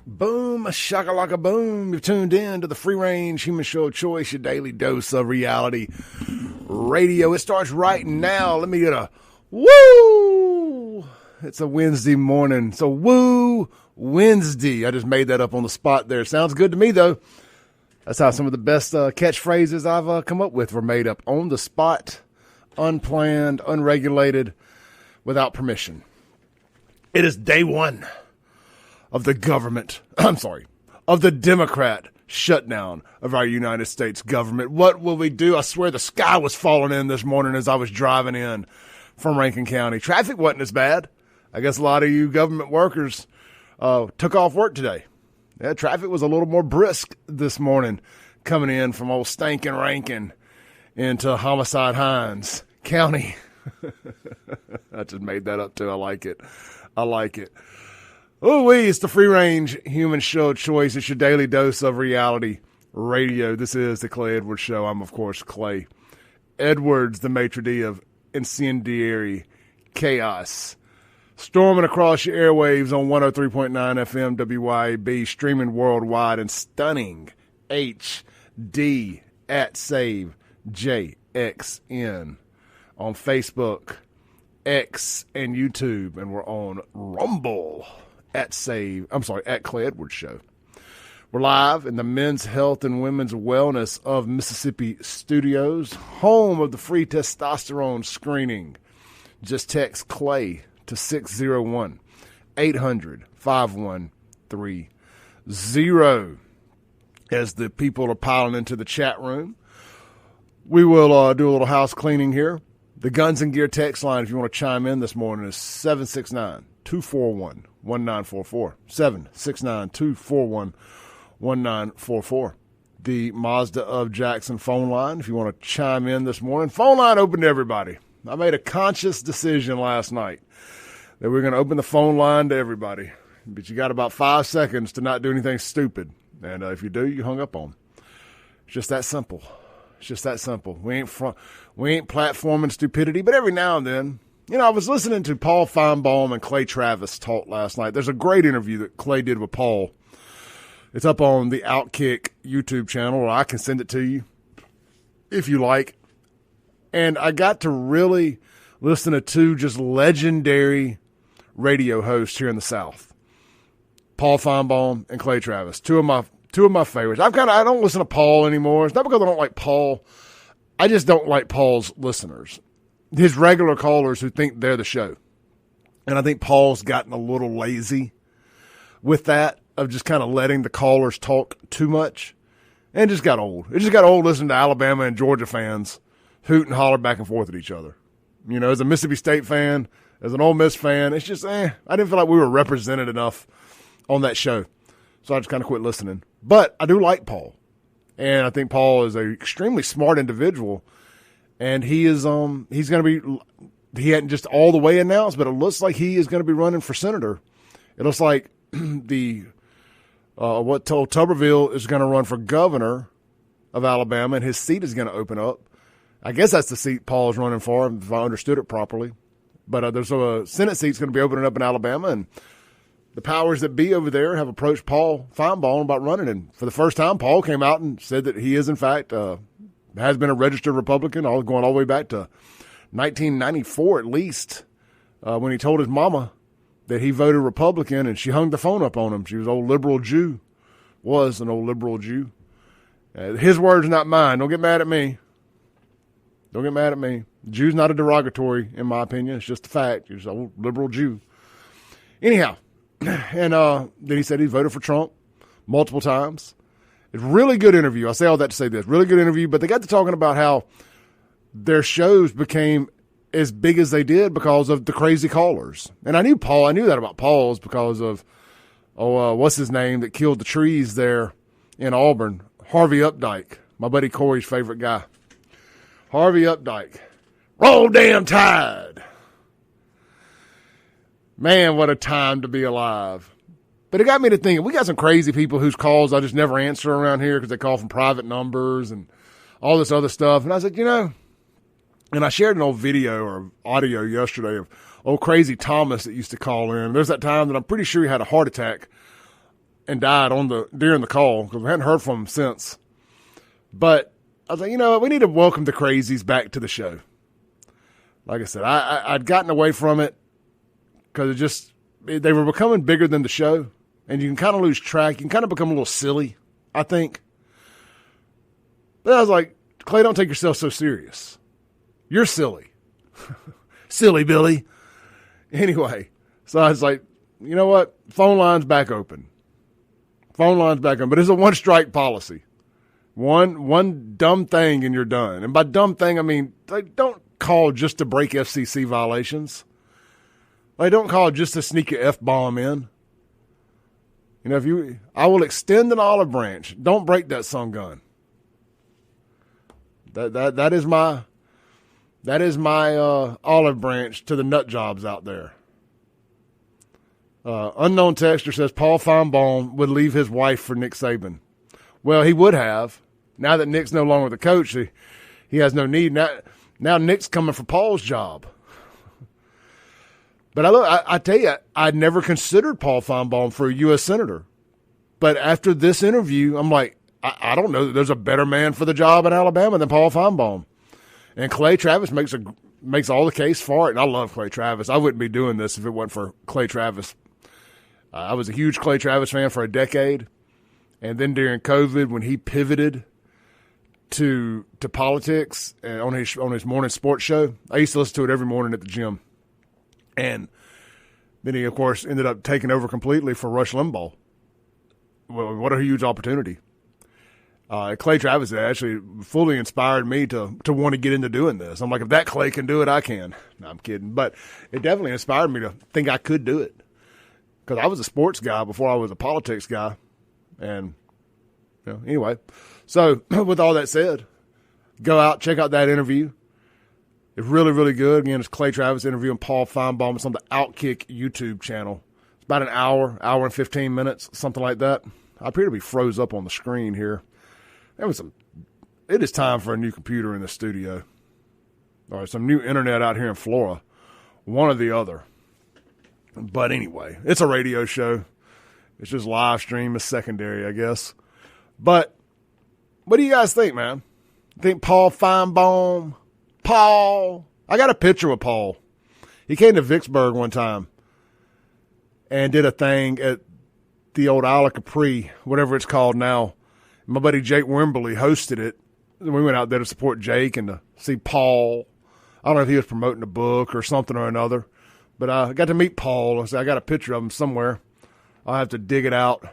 Boom, shakalaka boom. You've tuned in to the free range human show of choice, your daily dose of reality radio. It starts right now. Let me get a woo. It's a Wednesday morning. So woo Wednesday. I just made that up on the spot there. Sounds good to me, though. That's how some of the best catchphrases I've come up with were made up on the spot, unplanned, unregulated, without permission. It is day one of the government, of the Democrat shutdown of our United States government. What will we do? I swear the sky was falling in this morning as I was driving in from Rankin County. Traffic wasn't as bad. I guess a lot of you government workers took off work today. Yeah, traffic was a little more brisk this morning coming in from old stinking Rankin into Homicide Hines County. I just made that up too. I like it. It's the free range human show of choice. It's your daily dose of reality radio. This is the Clay Edwards Show. I'm, of course, Clay Edwards, the maitre d' of incendiary chaos. Storming across your airwaves on 103.9 FM WYAB, streaming worldwide and stunning HD at Save JXN on Facebook, X, and YouTube. And we're on Rumble at Clay Edwards Show. We're live in the Men's Health and Women's Wellness of Mississippi Studios, home of the free testosterone screening. Just text Clay to 601-800-5130. As the people are piling into the chat room, we will do a little house cleaning here. The Guns and Gear text line, if you want to chime in this morning, is 769-241-1944. 769-241-1944. The Mazda of Jackson phone line, if you want to chime in this morning. Phone line open to everybody. I made a conscious decision last night that we're going to open the phone line to everybody. But you got about 5 seconds to not do anything stupid. And if you do, you hung up on. It's just that simple. We ain't platforming stupidity, but every now and then, I was listening to Paul Feinbaum and Clay Travis talk last night. There's a great interview that Clay did with Paul. It's up on the Outkick YouTube channel, or I can send it to you if you like. And I got to really listen to two just legendary radio hosts here in the South. Paul Feinbaum and Clay Travis, two of my favorites. I don't listen to Paul anymore. It's not because I don't like Paul. I just don't like Paul's listeners, his regular callers who think they're the show. And I think Paul's gotten a little lazy with that, of just kind of letting the callers talk too much, and just got old. It just got old listening to Alabama and Georgia fans hoot and holler back and forth at each other. As a Mississippi State fan, as an Ole Miss fan, it's just, I didn't feel like we were represented enough on that show. So I just kind of quit listening. But I do like Paul. And I think Paul is an extremely smart individual. And he is, he's going to be, he hadn't just all the way announced, but it looks like he is going to be running for senator. It looks like Tuberville is going to run for governor of Alabama, and his seat is going to open up. I guess that's the seat Paul is running for, if I understood it properly. But there's a Senate seat's going to be opening up in Alabama, and the powers that be over there have approached Paul Feinbaum about running. And for the first time, Paul came out and said that he is, in fact, has been a registered Republican, going all the way back to 1994 at least, when he told his mama that he voted Republican, and she hung the phone up on him. She was an old liberal Jew. His words, not mine. Don't get mad at me. Jew's not a derogatory, in my opinion. It's just a fact. He's an old liberal Jew. Anyhow, and then he said he voted for Trump multiple times. It's a really good interview. I say all that to say this. Really good interview, but they got to talking about how their shows became as big as they did because of the crazy callers. And I knew that about Paul's because of, what's his name that killed the trees there in Auburn? Harvey Updike, my buddy Corey's favorite guy. Harvey Updike. Roll damn Tide. Man, what a time to be alive. But it got me to thinking, we got some crazy people whose calls I just never answer around here because they call from private numbers and all this other stuff. And I was like, and I shared an old video or audio yesterday of old crazy Thomas that used to call in. There's that time that I'm pretty sure he had a heart attack and died during the call because we hadn't heard from him since. But I was like, you know what? We need to welcome the crazies back to the show. Like I said, I'd gotten away from it because they were becoming bigger than the show, and you can kind of lose track. You can kind of become a little silly, I think. But I was like, Clay, don't take yourself so serious. You're silly. Silly Billy. Anyway, so I was like, you know what? Phone line's back open. But it's a one-strike policy. One dumb thing and you're done. And by dumb thing, I mean, don't call just to break FCC violations. Don't call just to sneak your F-bomb in. You know, I will extend an olive branch. Don't break that sun gun. That is my olive branch to the nut jobs out there. Unknown texter says Paul Feinbaum would leave his wife for Nick Saban. Well, he would have. Now that Nick's no longer the coach, he has no need. Now Nick's coming for Paul's job. But I tell you, I'd never considered Paul Feinbaum for a U.S. Senator. But after this interview, I'm like, I don't know that there's a better man for the job in Alabama than Paul Feinbaum. And Clay Travis makes all the case for it. And I love Clay Travis. I wouldn't be doing this if it wasn't for Clay Travis. I was a huge Clay Travis fan for a decade. And then during COVID, when he pivoted to politics and on his morning sports show, I used to listen to it every morning at the gym. And then he, of course, ended up taking over completely for Rush Limbaugh. Well, what a huge opportunity. Clay Travis actually fully inspired me to want to get into doing this. I'm like, if that Clay can do it, I can. No, I'm kidding. But it definitely inspired me to think I could do it. Because I was a sports guy before I was a politics guy. And, anyway. So, with all that said, go out, check out that interview. It's really, really good. Again, it's Clay Travis interviewing Paul Feinbaum. It's on the Outkick YouTube channel. It's about an hour and 15 minutes, something like that. I appear to be froze up on the screen here. It is time for a new computer in the studio. Or some new internet out here in Florida. One or the other. But anyway, it's a radio show. It's just live stream is secondary, I guess. But what do you guys think, man? Think Paul Feinbaum? Paul? I got a picture with Paul. He came to Vicksburg one time and did a thing at the old Isle of Capri, whatever it's called now. My buddy Jake Wimberly hosted it. We went out there to support Jake and to see Paul. I don't know if he was promoting a book or something or another. But I got to meet Paul. I got a picture of him somewhere. I'll have to dig it out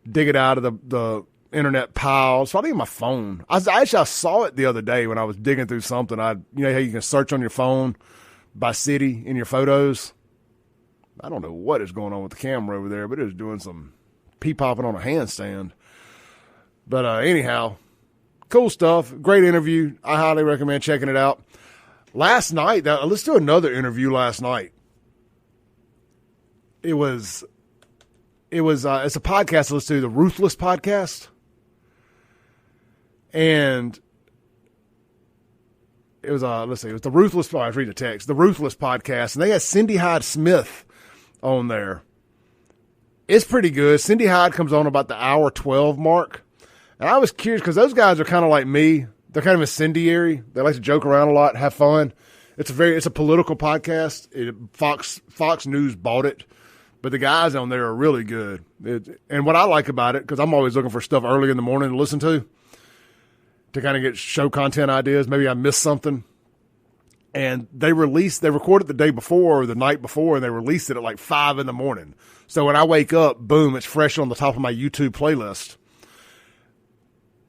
of the internet pile. So I think my phone. I saw it the other day when I was digging through something. You know how you can search on your phone by city in your photos? I don't know what is going on with the camera over there, but it was doing some pee-popping on a handstand. But anyhow, cool stuff. Great interview. I highly recommend checking it out. Last night, let's do another interview last night. It's a podcast. Let's do the Ruthless podcast. And it was it was the Ruthless. I was reading the text. The Ruthless podcast, and they had Cindy Hyde Smith on there. It's pretty good. Cindy Hyde comes on about the hour 12 mark, and I was curious because those guys are kind of like me. They're kind of incendiary. They like to joke around a lot, have fun. It's a political podcast. Fox News bought it, but the guys on there are really good. And what I like about it, because I'm always looking for stuff early in the morning to listen to kind of get show content ideas. Maybe I missed something. And they recorded the day before or the night before, and they released it at like 5 in the morning. So when I wake up, boom, it's fresh on the top of my YouTube playlist.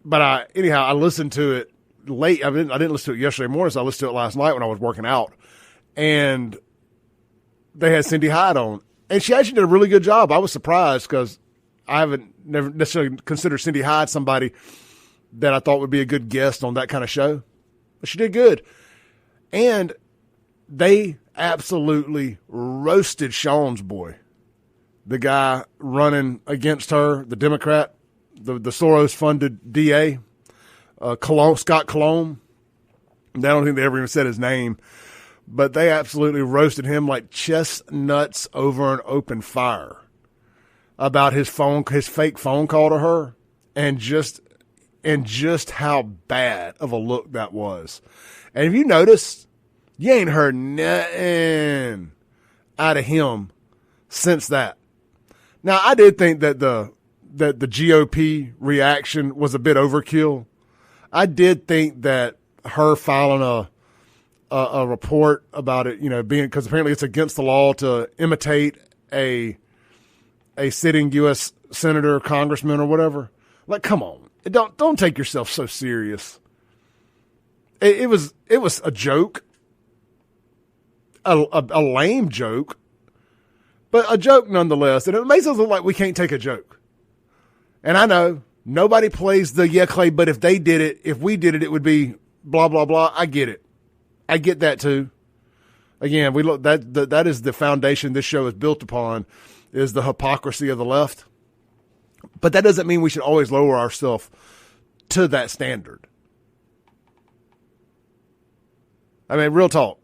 But I listened to it late. I didn't listen to it yesterday morning, so I listened to it last night when I was working out. And they had Cindy Hyde on. And she actually did a really good job. I was surprised because I never necessarily considered Cindy Hyde somebody that I thought would be a good guest on that kind of show. But she did good. And they absolutely roasted Sean's boy, the guy running against her, the Democrat, the Soros-funded DA, Scott Cologne. I don't think they ever even said his name, but they absolutely roasted him like chestnuts over an open fire. about his fake phone call to her, and just how bad of a look that was. And if you notice, you ain't heard nothing out of him since that. Now, I did think that the GOP reaction was a bit overkill. I did think that her filing a report about it, being, because apparently it's against the law to imitate a sitting U.S. senator, congressman, or whatever. Like, come on, don't take yourself so serious. It was a joke, a lame joke, but a joke nonetheless. And it makes us look like we can't take a joke. And I know nobody plays the yeah, Clay, but if we did it, it would be blah, blah, blah. I get it. I get that too. Again, that is the foundation this show is built upon, is the hypocrisy of the left. But that doesn't mean we should always lower ourselves to that standard. I mean, real talk.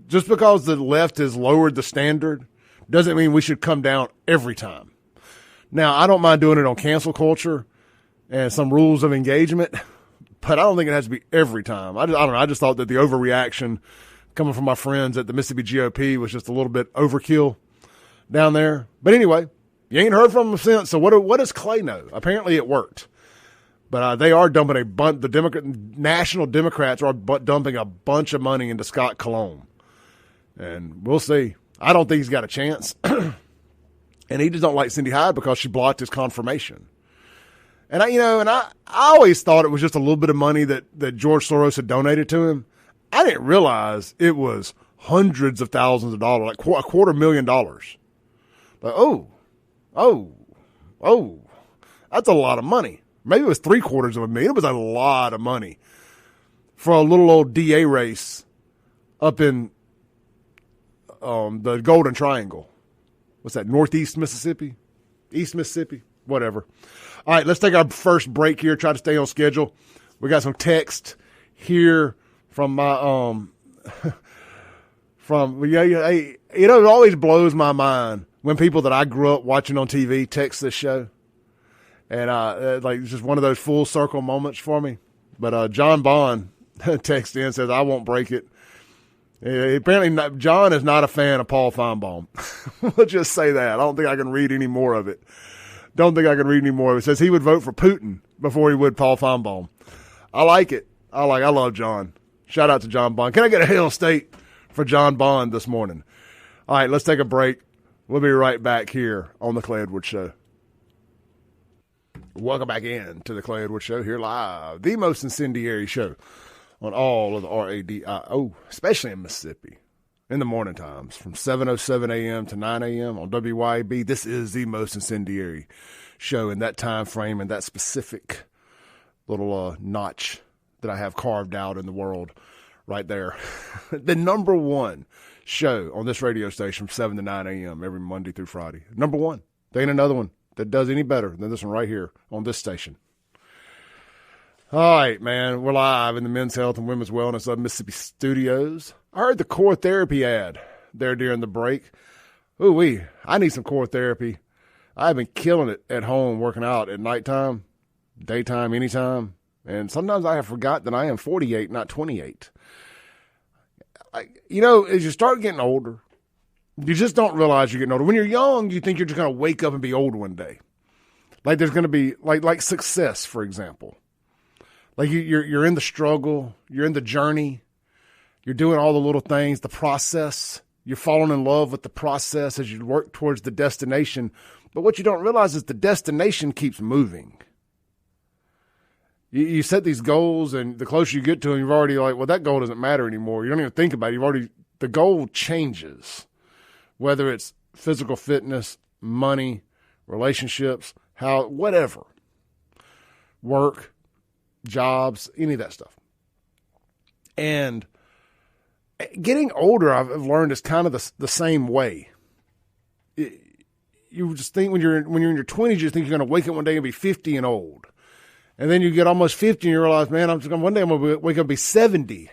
Just because the left has lowered the standard doesn't mean we should come down every time. Now, I don't mind doing it on cancel culture and some rules of engagement, but I don't think it has to be every time. I don't know. I just thought that the overreaction coming from my friends at the Mississippi GOP was just a little bit overkill down there. But anyway, you ain't heard from them since. So what does Clay know? Apparently it worked. But they are dumping the National Democrats are dumping a bunch of money into Scott Cologne. And we'll see. I don't think he's got a chance. And he just don't like Cindy Hyde because she blocked his confirmation. And I always thought it was just a little bit of money that George Soros had donated to him. I didn't realize it was hundreds of thousands of dollars, like $250,000. Like, that's a lot of money. Maybe it was $750,000. It was a lot of money for a little old DA race up in the Golden Triangle. What's that, Northeast Mississippi? East Mississippi? Whatever. All right, let's take our first break here. Try to stay on schedule. We got some text here from my it always blows my mind when people that I grew up watching on TV text this show, and it's just one of those full circle moments for me. But John Bond texts in, says, "I won't break it." Apparently, John is not a fan of Paul Feinbaum. We'll just say that. I don't think I can read any more of it. It says he would vote for Putin before he would Paul Feinbaum. I like it. I love John. Shout out to John Bond. Can I get a Hail State for John Bond this morning? All right, let's take a break. We'll be right back here on the Clay Edwards Show. Welcome back in to the Clay Edwards Show here live, the most incendiary show on all of the RADIO, especially in Mississippi, in the morning times from 7:07 a.m. to 9 a.m. on WYAB. This is the most incendiary show in that time frame and that specific little notch that I have carved out in the world right there. The number one show on this radio station from 7 to 9 a.m. every Monday through Friday. Number one. There ain't another one that does any better than this one right here on this station. All right, man, we're live in the Men's Health and Women's Wellness of Mississippi studios. I heard the core therapy ad there during the break. Ooh-wee, I need some core therapy. I've been killing it at home working out at nighttime, daytime, anytime. And sometimes I have forgot that I am 48, not 28. As you start getting older, you just don't realize you're getting older. When you're young, you think you're just going to wake up and be old one day. Like there's going to be, like success, for example. Like you're in the struggle, you're in the journey, you're doing all the little things, the process. You're falling in love with the process as you work towards the destination. But what you don't realize is the destination keeps moving. You set these goals, and the closer you get to them, you're already like, well, that goal doesn't matter anymore. You don't even think about it. The goal changes, whether it's physical fitness, money, relationships, whatever, work, jobs, any of that stuff. And getting older, I've learned, is kind of the same way. You just think when you're in your 20s, you think you're going to wake up one day and be 50 and old. And then you get almost 50 and you realize, man, one day I'm going to wake up and be 70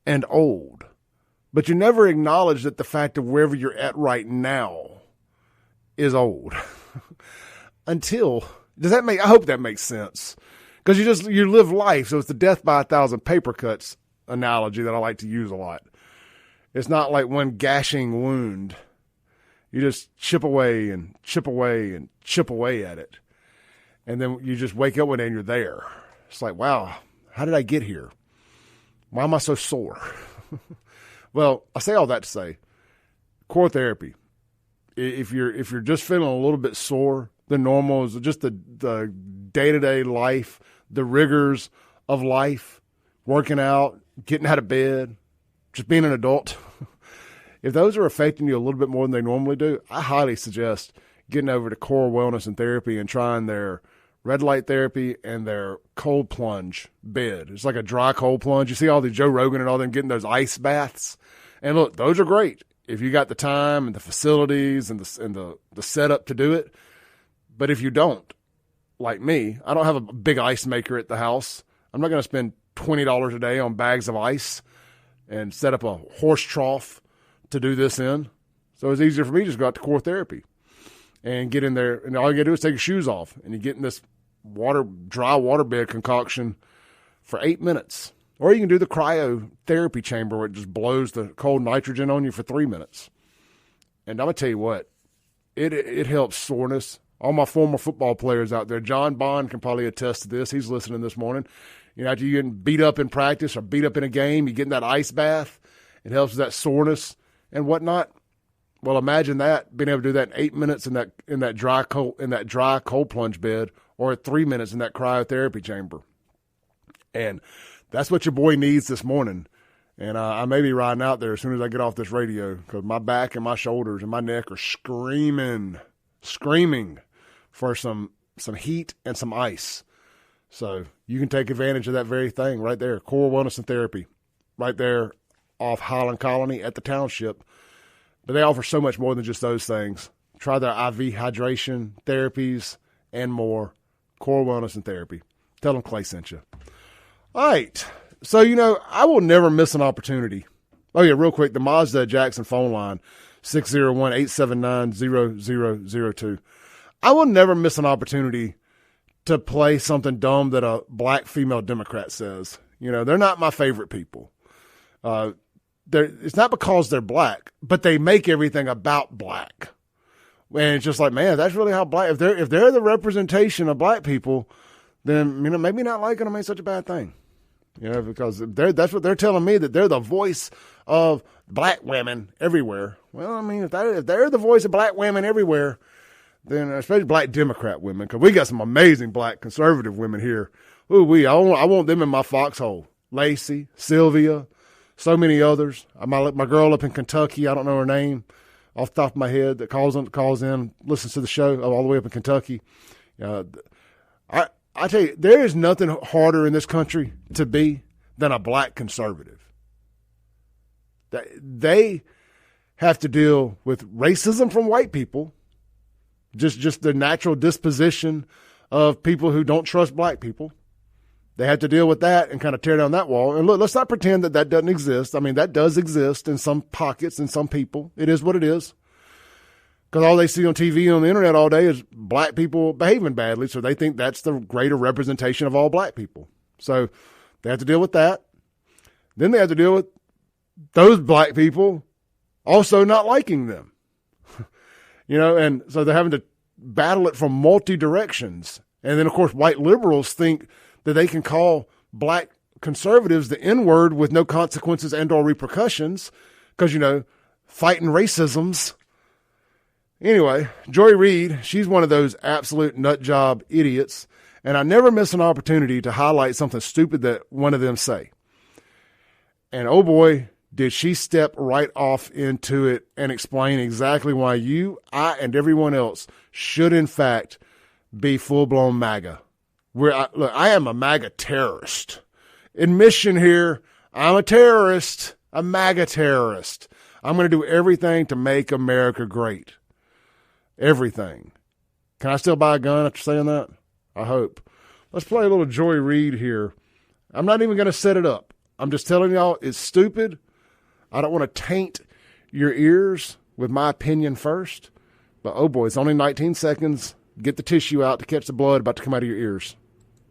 and old. But you never acknowledge that the fact of wherever you're at right now is old. Until, I hope that makes sense. Because you live life, so it's the death by 1,000 paper cuts analogy that I like to use a lot. It's not like one gashing wound. You just chip away and chip away and chip away at it. And then you just wake up one day and you're there. It's like, wow, how did I get here? Why am I so sore? Well, I say all that to say, core therapy. If you're just feeling a little bit sore than normal, is just the day-to-day life, the rigors of life, working out, getting out of bed, just being an adult. If those are affecting you a little bit more than they normally do, I highly suggest getting over to Core Wellness and Therapy and trying their red light therapy and their cold plunge bed. It's like a dry cold plunge. You see all the Joe Rogan and all them getting those ice baths. And look, those are great if you got the time and the facilities and the setup to do it. But if you don't, like me, I don't have a big ice maker at the house. I'm not going to spend $20 a day on bags of ice and set up a horse trough to do this in. So it's easier for me to just go out to Core Therapy and get in there. And all you got to do is take your shoes off and you get in this dry water bed concoction for 8 minutes. Or you can do the cryotherapy chamber where it just blows the cold nitrogen on you for 3 minutes. And I'm going to tell you what, it helps soreness. All my former football players out there, John Bond can probably attest to this. He's listening this morning. You know, after you getting beat up in practice or beat up in a game, you get in that ice bath. It helps with that soreness and whatnot. Well, imagine that, being able to do that in 8 minutes in that dry cold plunge bed, or at 3 minutes in that cryotherapy chamber. And that's what your boy needs this morning. And I may be riding out there as soon as I get off this radio, because my back and my shoulders and my neck are screaming for some heat and some ice. So you can take advantage of that very thing right there. Core Wellness and Therapy, right there off Highland Colony at the township. But they offer so much more than just those things. Try their IV hydration therapies and more. Core Wellness and Therapy. Tell them Clay sent you. All right. So, I will never miss an opportunity. Oh, yeah, real quick. The Mazda Jackson phone line, 601-879-0002. I will never miss an opportunity to play something dumb that a black female Democrat says. They're not my favorite people. It's not because they're black, but they make everything about black. And it's just like, man, that's really how black, if they're the representation of black people, then, maybe not liking them ain't such a bad thing. Because that's what they're telling me, that they're the voice of black women everywhere. Well, if they're the voice of black women everywhere, then especially black Democrat women, because we got some amazing black conservative women here. Ooh, I want them in my foxhole. Lacey, Sylvia, so many others. My girl up in Kentucky, I don't know her name off the top of my head, that calls in, listens to the show all the way up in Kentucky. I tell you, there is nothing harder in this country to be than a black conservative. They have to deal with racism from white people, just the natural disposition of people who don't trust black people. They have to deal with that and kind of tear down that wall. And look, let's not pretend that doesn't exist. That does exist in some pockets and some people. It is what it is. Because all they see on TV and on the internet all day is black people behaving badly, so they think that's the greater representation of all black people. So they have to deal with that. Then they have to deal with those black people also not liking them. And so they're having to battle it from multi-directions. And then, of course, white liberals think that they can call black conservatives the N-word with no consequences and or repercussions because, fighting racisms. Anyway, Joy Reid, she's one of those absolute nut job idiots, and I never miss an opportunity to highlight something stupid that one of them say. And oh boy, did she step right off into it and explain exactly why you, I, and everyone else should in fact be full-blown MAGA. I am a MAGA terrorist. Admission here, I'm a terrorist, a MAGA terrorist. I'm going to do everything to make America great. Everything. Can I still buy a gun after saying that? I hope. Let's play a little Joy Reid here. I'm not even going to set it up. I'm just telling y'all it's stupid. I don't want to taint your ears with my opinion first, But, oh, boy, it's only 19 seconds. Get the tissue out to catch the blood about to come out of your ears.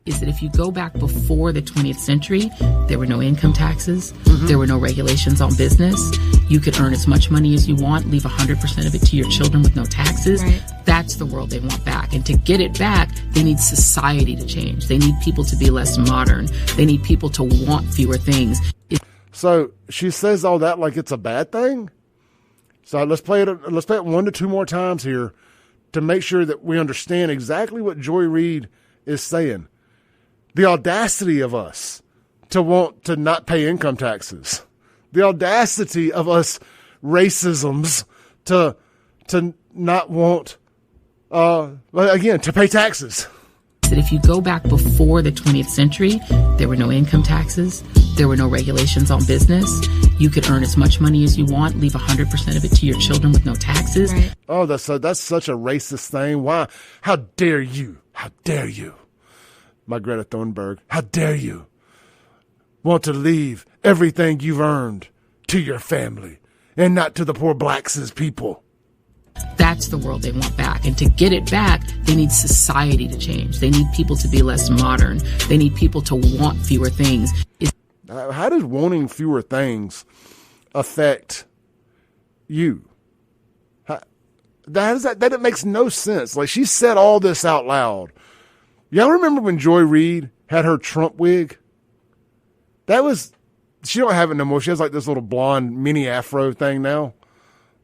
Is that if you go back before the 20th century, there were no income taxes, there were no regulations on business. You could earn as much money as you want, leave 100% of it to your children with no taxes. Right. That's the world they want back. And to get it back, they need society to change. They need people to be less modern. They need people to want fewer things. So she says all that like it's a bad thing. So let's play it 1 to 2 more times here to make sure that we understand exactly what Joy Reid is saying. The audacity of us to want to not pay income taxes. The audacity of us racisms to not want, again, to pay taxes. That if you go back before the 20th century, there were no income taxes, there were no regulations on business. You could earn as much money as you want, leave 100% of it to your children with no taxes. Right. Oh, that's such a racist thing. Why? How dare you? How dare you? My Greta Thunberg, how dare you want to leave everything you've earned to your family and not to the poor blacks as people? That's the world they want back. And to get it back, they need society to change. They need people to be less modern. They need people to want fewer things. How does wanting fewer things affect you? That makes no sense. Like, she said all this out loud. Y'all remember when Joy Reid had her Trump wig? She don't have it no more. She has like this little blonde mini afro thing now,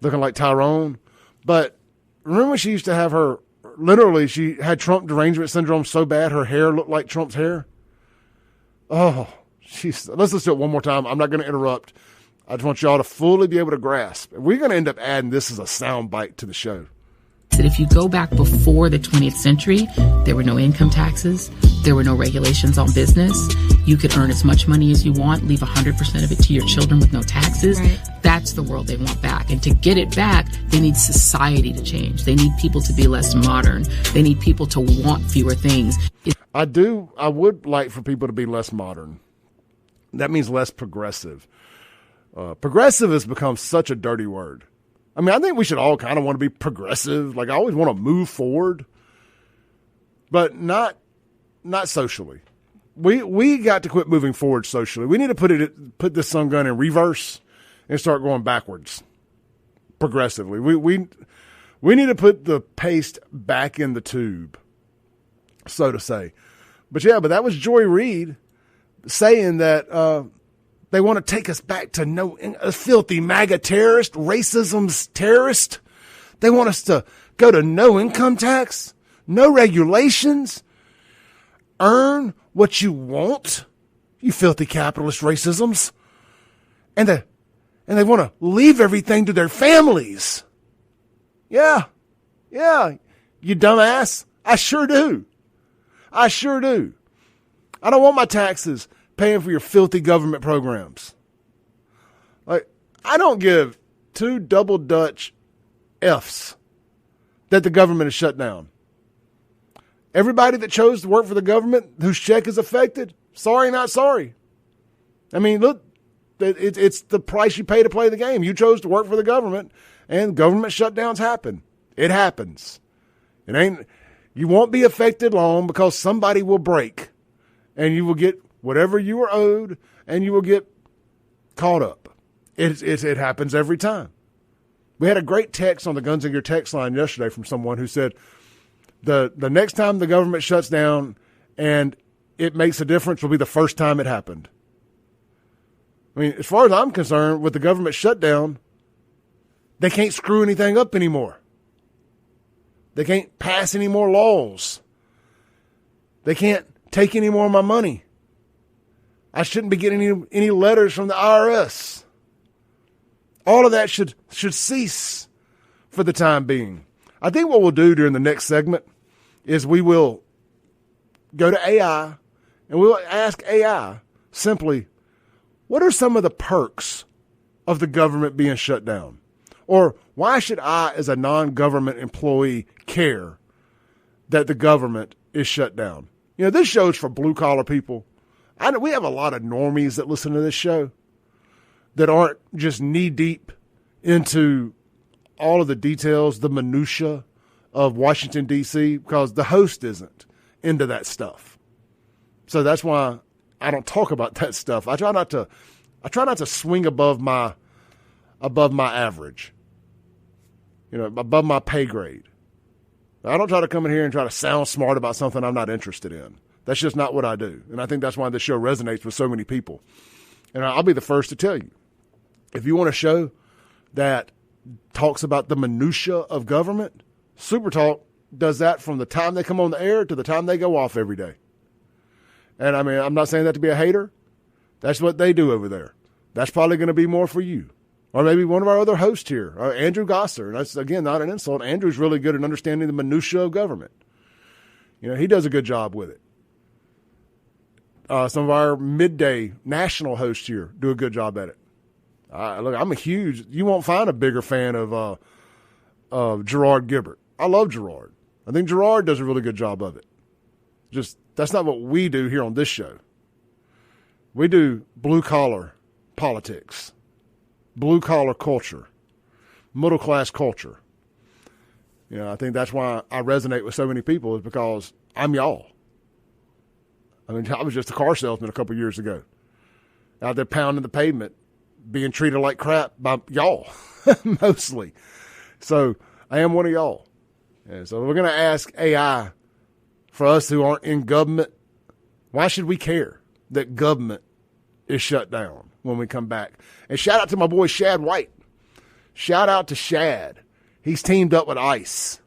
looking like Tyrone. But remember when she used to have she had Trump derangement syndrome so bad her hair looked like Trump's hair? Oh, let's listen to it one more time. I'm not going to interrupt. I just want y'all to fully be able to grasp. We're going to end up adding this as a sound bite to the show. That if you go back before the 20th century, there were no income taxes, there were no regulations on business. You could earn as much money as you want, leave 100% of it to your children with no taxes. Right. That's the world they want back. And to get it back, they need society to change. They need people to be less modern. They need people to want fewer things. I would like for people to be less modern. That means less progressive. Progressive has become such a dirty word. I mean, I think we should all kind of want to be progressive. Like, I always want to move forward, but not socially. We got to quit moving forward socially. We need to put this sun gun in reverse and start going backwards progressively. We need to put the paste back in the tube, so to say. But that was Joy Reid saying that they want to take us back to a filthy MAGA terrorist, racism's terrorist. They want us to go to no income tax, no regulations, earn what you want, you filthy capitalist racisms. And they want to leave everything to their families. Yeah, you dumbass. I sure do. I don't want my taxes paying for your filthy government programs. Like, I don't give 2 double Dutch F's that the government is shut down. Everybody that chose to work for the government whose check is affected, sorry, not sorry. I mean, look, it's the price you pay to play the game. You chose to work for the government, and government shutdowns happen. It happens. You won't be affected long because somebody will break, and you will get whatever you are owed, and you will get caught up. It happens every time. We had a great text on the Guns and Gear text line yesterday from someone who said the next time the government shuts down and it makes a difference will be the first time it happened. I mean, as far as I'm concerned, with the government shutdown, they can't screw anything up anymore. They can't pass any more laws. They can't take any more of my money. I shouldn't be getting any letters from the IRS. All of that should cease for the time being. I think what we'll do during the next segment is we will go to AI and we'll ask AI simply, what are some of the perks of the government being shut down? Or why should I, as a non-government employee, care that the government is shut down? You know, this show's for blue-collar people. We have a lot of normies that listen to this show that aren't just knee-deep into all of the details, the minutia of Washington, D.C., because the host isn't into that stuff. So that's why I don't talk about that stuff. I try not to swing above my average, above my pay grade. I don't try to come in here and try to sound smart about something I'm not interested in. That's just not what I do. And I think that's why this show resonates with so many people. And I'll be the first to tell you, if you want a show that talks about the minutia of government, Super Talk does that from the time they come on the air to the time they go off every day. And I mean, I'm not saying that to be a hater. That's what they do over there. That's probably going to be more for you. Or maybe one of our other hosts here, Andrew Gosser. That's, again, not an insult. Andrew's really good at understanding the minutia of government. He does a good job with it. Some of our midday national hosts here do a good job at it. Look, you won't find a bigger fan of Gerard Gibbert. I love Gerard. I think Gerard does a really good job of it. Just, that's not what we do here on this show. We do blue-collar politics, blue-collar culture, middle-class culture. I think that's why I resonate with so many people, is because I'm y'all. I mean, I was just a car salesman a couple years ago, out there pounding the pavement, being treated like crap by y'all, mostly. So I am one of y'all. And so we're going to ask AI, for us who aren't in government, why should we care that government is shut down when we come back? And shout out to my boy Shad White. Shout out to Shad. He's teamed up with ICE.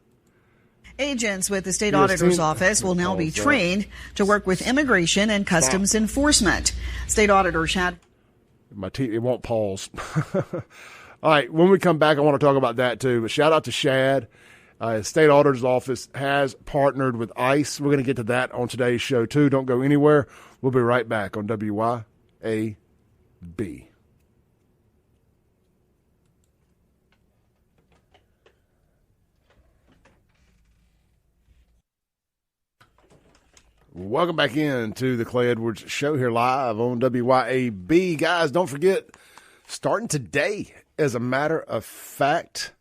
Agents with the state auditor's office will now be trained to work with immigration and customs enforcement. State auditor Shad. It won't pause. All right, when we come back, I want to talk about that too. But shout out to Shad. State auditor's office has partnered with ICE. We're going to get to that on today's show too. Don't go anywhere. We'll be right back on WYAB. Welcome back in to the Clay Edwards Show here live on WYAB. Guys, don't forget, starting today, as a matter of fact,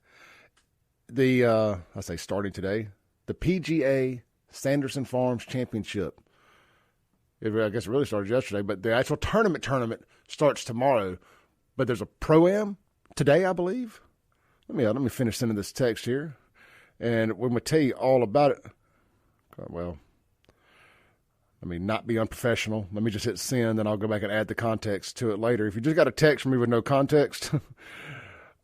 the PGA Sanderson Farms Championship. I guess it really started yesterday, but the actual tournament starts tomorrow. But there's a Pro-Am today, I believe. Let me finish sending this text here, and we're going to tell you all about it. Well, let me not be unprofessional. Let me just hit send, and I'll go back and add the context to it later. If you just got a text from me with no context,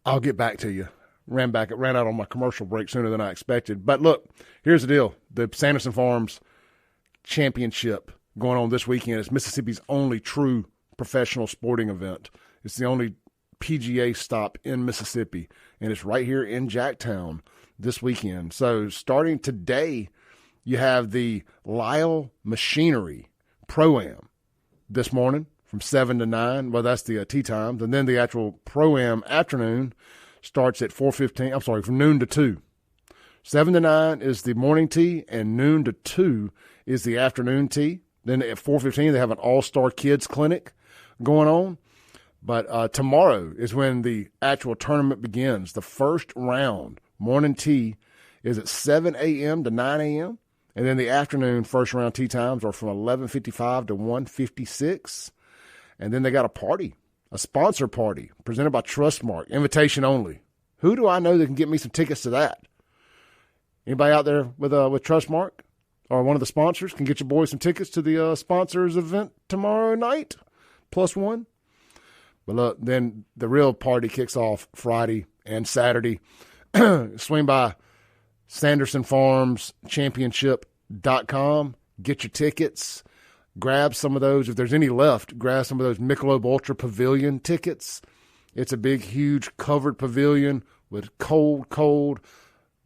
I'll get back to you. Ran out on my commercial break sooner than I expected. But look, here's the deal. The Sanderson Farms Championship going on this weekend is Mississippi's only true professional sporting event. It's the only PGA stop in Mississippi, and it's right here in Jacktown this weekend. So starting today, you have the Lyle Machinery Pro-Am this morning from 7 to 9. Well, that's the tee times. And then the actual Pro-Am afternoon starts at from noon to 2. 7 to 9 is the morning tee, and noon to 2 is the afternoon tee. Then at 4:15, they have an all-star kids clinic going on. But tomorrow is when the actual tournament begins. The first round, morning tee, is at 7 a.m. to 9 a.m., and then the afternoon first round tee times are from 11:55 to 1:56. And then they got a party, a sponsor party presented by Trustmark, invitation only. Who do I know that can get me some tickets to that? Anybody out there with Trustmark or one of the sponsors can get your boys some tickets to the sponsors event tomorrow night, +1. But look, then the real party kicks off Friday and Saturday. Swing by Sanderson Farms Championship.com. Get your tickets. Grab some of those. If there's any left, grab some of those Michelob Ultra Pavilion tickets. It's a big, huge covered pavilion with cold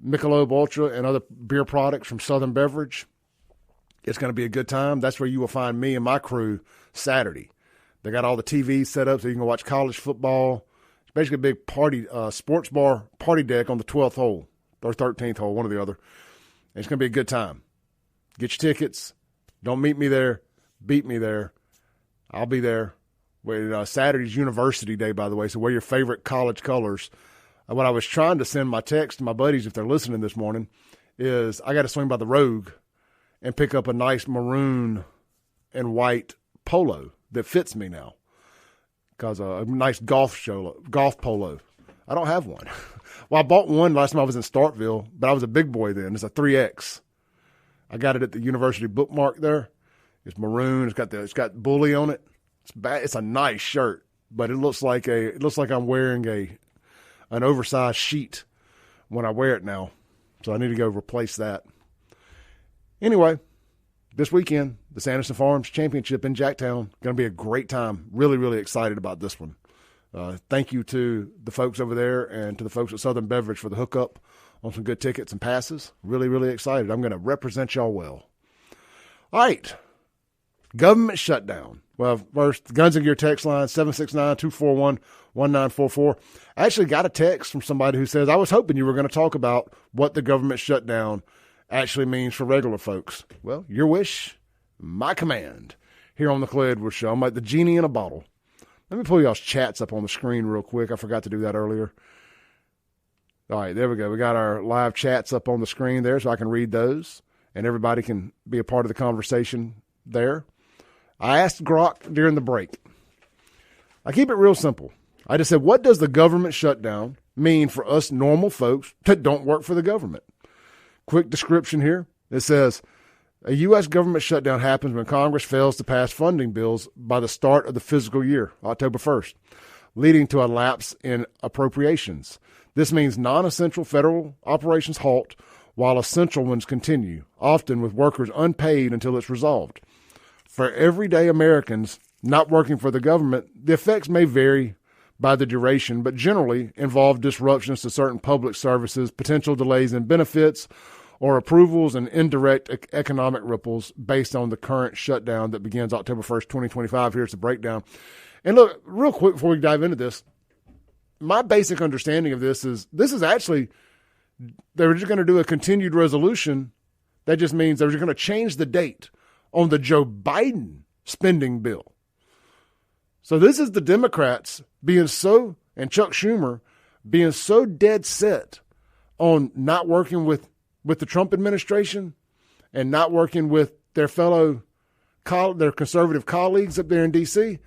Michelob Ultra and other beer products from Southern Beverage. It's going to be a good time. That's where you will find me and my crew Saturday. They got all the TVs set up so you can watch college football. It's basically a big party, sports bar party deck on the 12th hole or 13th hole, one or the other. And it's going to be a good time. Get your tickets. Don't meet me there. Beat me there. I'll be there. Saturday's University Day, by the way, so wear your favorite college colors. what I was trying to send my text to my buddies, if they're listening this morning, is I got to swing by the Rogue and pick up a nice maroon and white polo that fits me now. Because a nice golf polo. I don't have one. Well, I bought one last time I was in Starkville, but I was a big boy then. It's a 3X. I got it at the University Bookmark there. It's maroon. It's got bully on it. It's a nice shirt, but it looks like I'm wearing an oversized sheet when I wear it now. So I need to go replace that. Anyway, this weekend, the Sanderson Farms Championship in Jacktown. Going to be a great time. Really, really excited about this one. Thank you to the folks over there and to the folks at Southern Beverage for the hookup on some good tickets and passes. Really, really excited. I'm going to represent y'all well. All right. Government shutdown. Well, first, the Guns and Gear text line, 769-241-1944. I actually got a text from somebody who says, I was hoping you were going to talk about what the government shutdown actually means for regular folks. Well, your wish, my command. Here on the Clay Edwards Show, I'm like the genie in a bottle. Let me pull y'all's chats up on the screen real quick. I forgot to do that earlier. All right, there we go. We got our live chats up on the screen there so I can read those, and everybody can be a part of the conversation there. I asked Grok during the break. I keep it real simple. I just said, what does the government shutdown mean for us normal folks that don't work for the government? Quick description here. It says, a U.S. government shutdown happens when Congress fails to pass funding bills by the start of the fiscal year, October 1st, leading to a lapse in appropriations. This means non-essential federal operations halt while essential ones continue, often with workers unpaid until it's resolved. For everyday Americans not working for the government, the effects may vary by the duration, but generally involve disruptions to certain public services, potential delays in benefits, or approvals and indirect economic ripples based on the current shutdown that begins October 1st, 2025. Here's the breakdown. And look, real quick before we dive into this, my basic understanding of this is actually, they're just going to do a continued resolution. That just means they're just going to change the date on the Joe Biden spending bill. So this is the Democrats and Chuck Schumer being so dead set on not working with the Trump administration and not working with their their conservative colleagues up there in D.C.,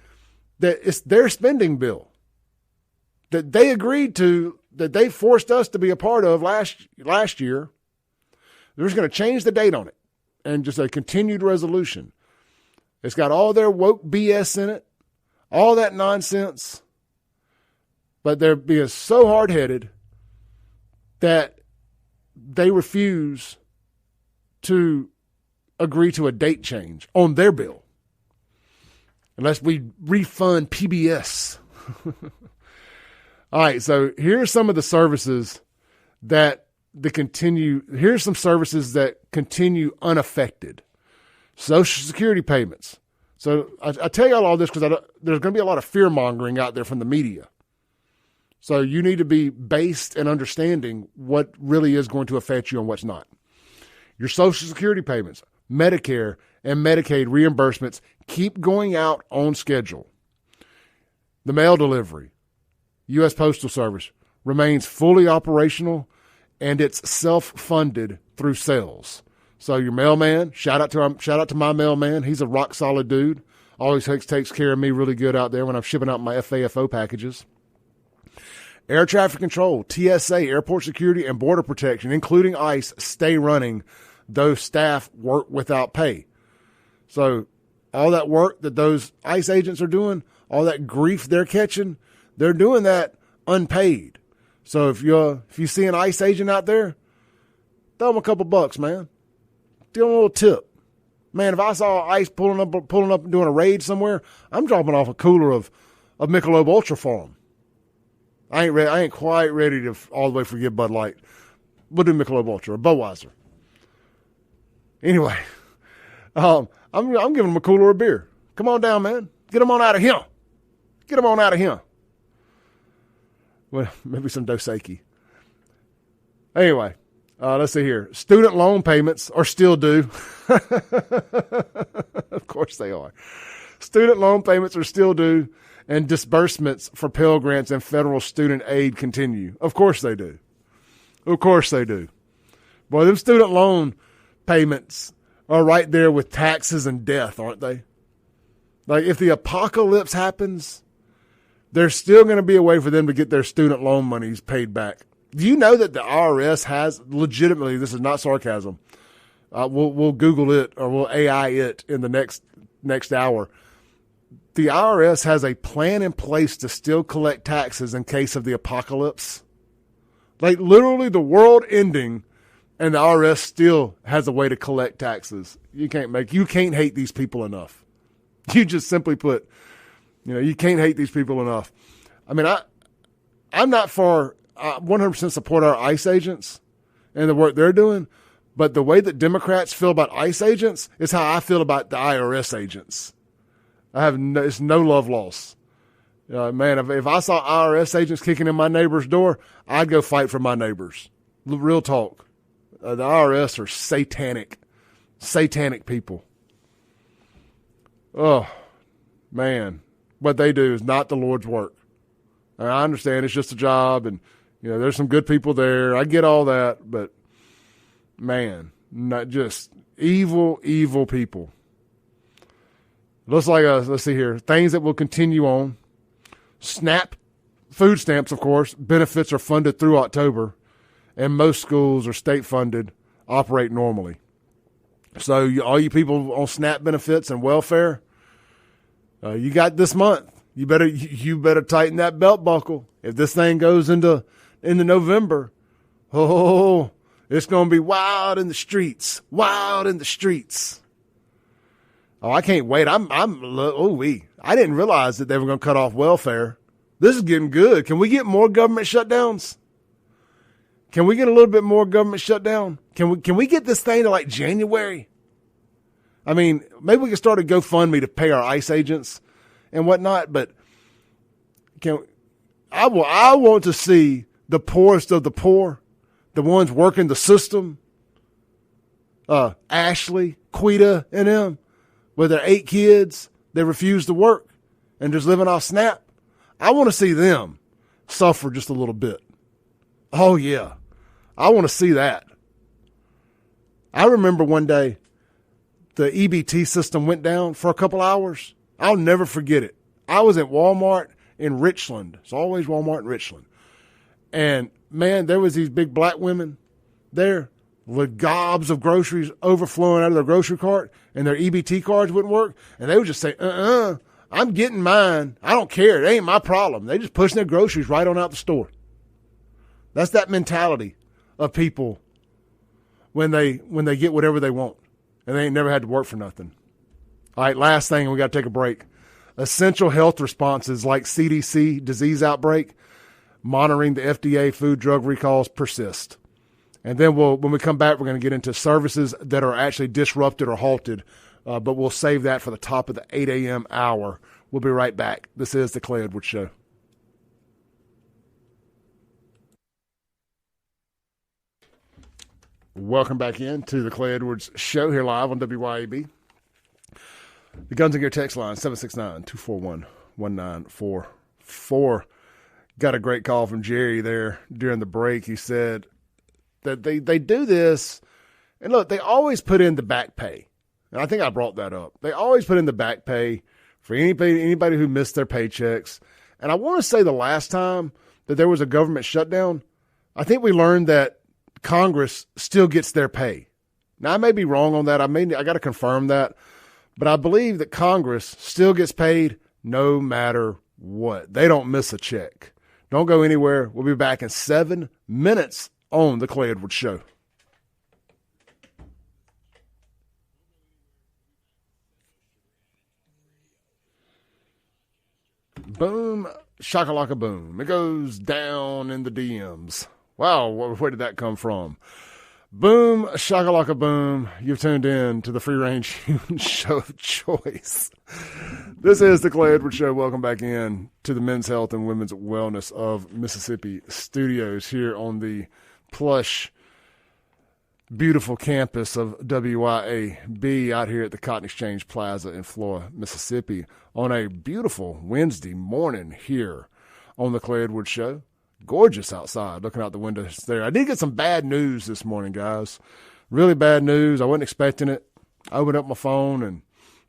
that it's their spending bill that they agreed to, that they forced us to be a part of last year. They're just going to change the date on it and just a continued resolution. It's got all their woke BS in it, all that nonsense, but they're being so hard-headed that they refuse to agree to a date change on their bill unless we refund PBS. All right, so here's some of the services here's some services that continue unaffected. Social Security payments. So I tell you all this because there's going to be a lot of fear-mongering out there from the media. So you need to be based in understanding what really is going to affect you and what's not. Your Social Security payments, Medicare, and Medicaid reimbursements keep going out on schedule. The mail delivery, U.S. Postal Service, remains fully operational, and it's self-funded through sales. So your mailman, shout out to my mailman. He's a rock solid dude. Always takes care of me really good out there when I'm shipping out my FAFO packages. Air traffic control, TSA, airport security, and border protection, including ICE, stay running. Those staff work without pay. So all that work that those ICE agents are doing, all that grief they're catching, they're doing that unpaid. So if you see an ICE agent out there, throw them a couple bucks, man. Give them a little tip. Man, if I saw ICE pulling up and doing a raid somewhere, I'm dropping off a cooler of Michelob Ultra for them. I ain't quite ready to all the way forget Bud Light. We'll do Michelob Ultra or Budweiser. Anyway, I'm giving them a cooler of beer. Come on down, man. Get them on out of here. Get them on out of here. Well, maybe some Dos Equis. Anyway, let's see here. Student loan payments are still due. Of course they are. Student loan payments are still due, and disbursements for Pell Grants and federal student aid continue. Of course they do. Of course they do. Boy, them student loan payments are right there with taxes and death, aren't they? Like, if the apocalypse happens, there's still going to be a way for them to get their student loan monies paid back. Do you know that the IRS has, legitimately, this is not sarcasm, we'll Google it or we'll AI it in the next hour. The IRS has a plan in place to still collect taxes in case of the apocalypse. Like, literally the world ending, and the IRS still has a way to collect taxes. You can't hate these people enough. You just simply put, you can't hate these people enough. I mean, I'm not for 100% support our ICE agents and the work they're doing, but the way that Democrats feel about ICE agents is how I feel about the IRS agents. It's no love loss. Man, if I saw IRS agents kicking in my neighbor's door, I'd go fight for my neighbors. Real talk. The IRS are satanic people. Oh, man. What they do is not the Lord's work. And I understand it's just a job, and there's some good people there. I get all that, but man, not just evil people. Looks like let's see here, things that will continue on. SNAP, food stamps, of course, benefits are funded through October, and most schools are state funded, operate normally. So all you people on SNAP benefits and welfare, you got this month. You better tighten that belt buckle. If this thing goes into November, it's going to be wild in the streets. Wild in the streets. Oh, I can't wait. I didn't realize that they were going to cut off welfare. This is getting good. Can we get more government shutdowns? Can we get a little bit more government shutdown? Can we get this thing to like January? I mean, maybe we can start a GoFundMe to pay our ICE agents and whatnot, but I want to see the poorest of the poor, the ones working the system, Ashley, Quita, and them, with their 8 kids that refuse to work and just living off SNAP. I want to see them suffer just a little bit. Oh, yeah. I want to see that. I remember one day the EBT system went down for a couple hours. I'll never forget it. I was at Walmart in Richland. It's always Walmart in Richland. And, man, there was these big black women there with gobs of groceries overflowing out of their grocery cart, and their EBT cards wouldn't work. And they would just say, I'm getting mine. I don't care. It ain't my problem. They just pushing their groceries right on out the store. That's that mentality of people when they get whatever they want, and they ain't never had to work for nothing. All right, last thing, and we got to take a break. Essential health responses like CDC disease outbreak, monitoring the FDA food drug recalls persist. And then when we come back, we're going to get into services that are actually disrupted or halted, but we'll save that for the top of the 8 a.m. hour. We'll be right back. This is the Clay Edwards Show. Welcome back in to the Clay Edwards Show here live on WYAB. The Guns and Gear text line, 769-241-1944. Got a great call from Jerry there during the break. He said that they do this, and look, they always put in the back pay. And I think I brought that up. They always put in the back pay for anybody who missed their paychecks. And I want to say the last time that there was a government shutdown, I think we learned that Congress still gets their pay. Now, I may be wrong on that. I got to confirm that. But I believe that Congress still gets paid no matter what. They don't miss a check. Don't go anywhere. We'll be back in 7 minutes on the Clay Edwards Show. Boom, shakalaka boom. It goes down in the DMs. Wow, where did that come from? Boom, shakalaka boom. You've tuned in to the Free Range Human Show of Choice. This is the Clay Edwards Show. Welcome back in to the Men's Health and Women's Wellness of Mississippi studios here on the plush beautiful campus of WYAB out here at the Cotton Exchange Plaza in Flora, Mississippi, on a beautiful Wednesday morning here on the Clay Edwards Show. Gorgeous outside, looking out the windows there. I did get some bad news this morning, guys. Really bad news. I wasn't expecting it. I opened up my phone, and,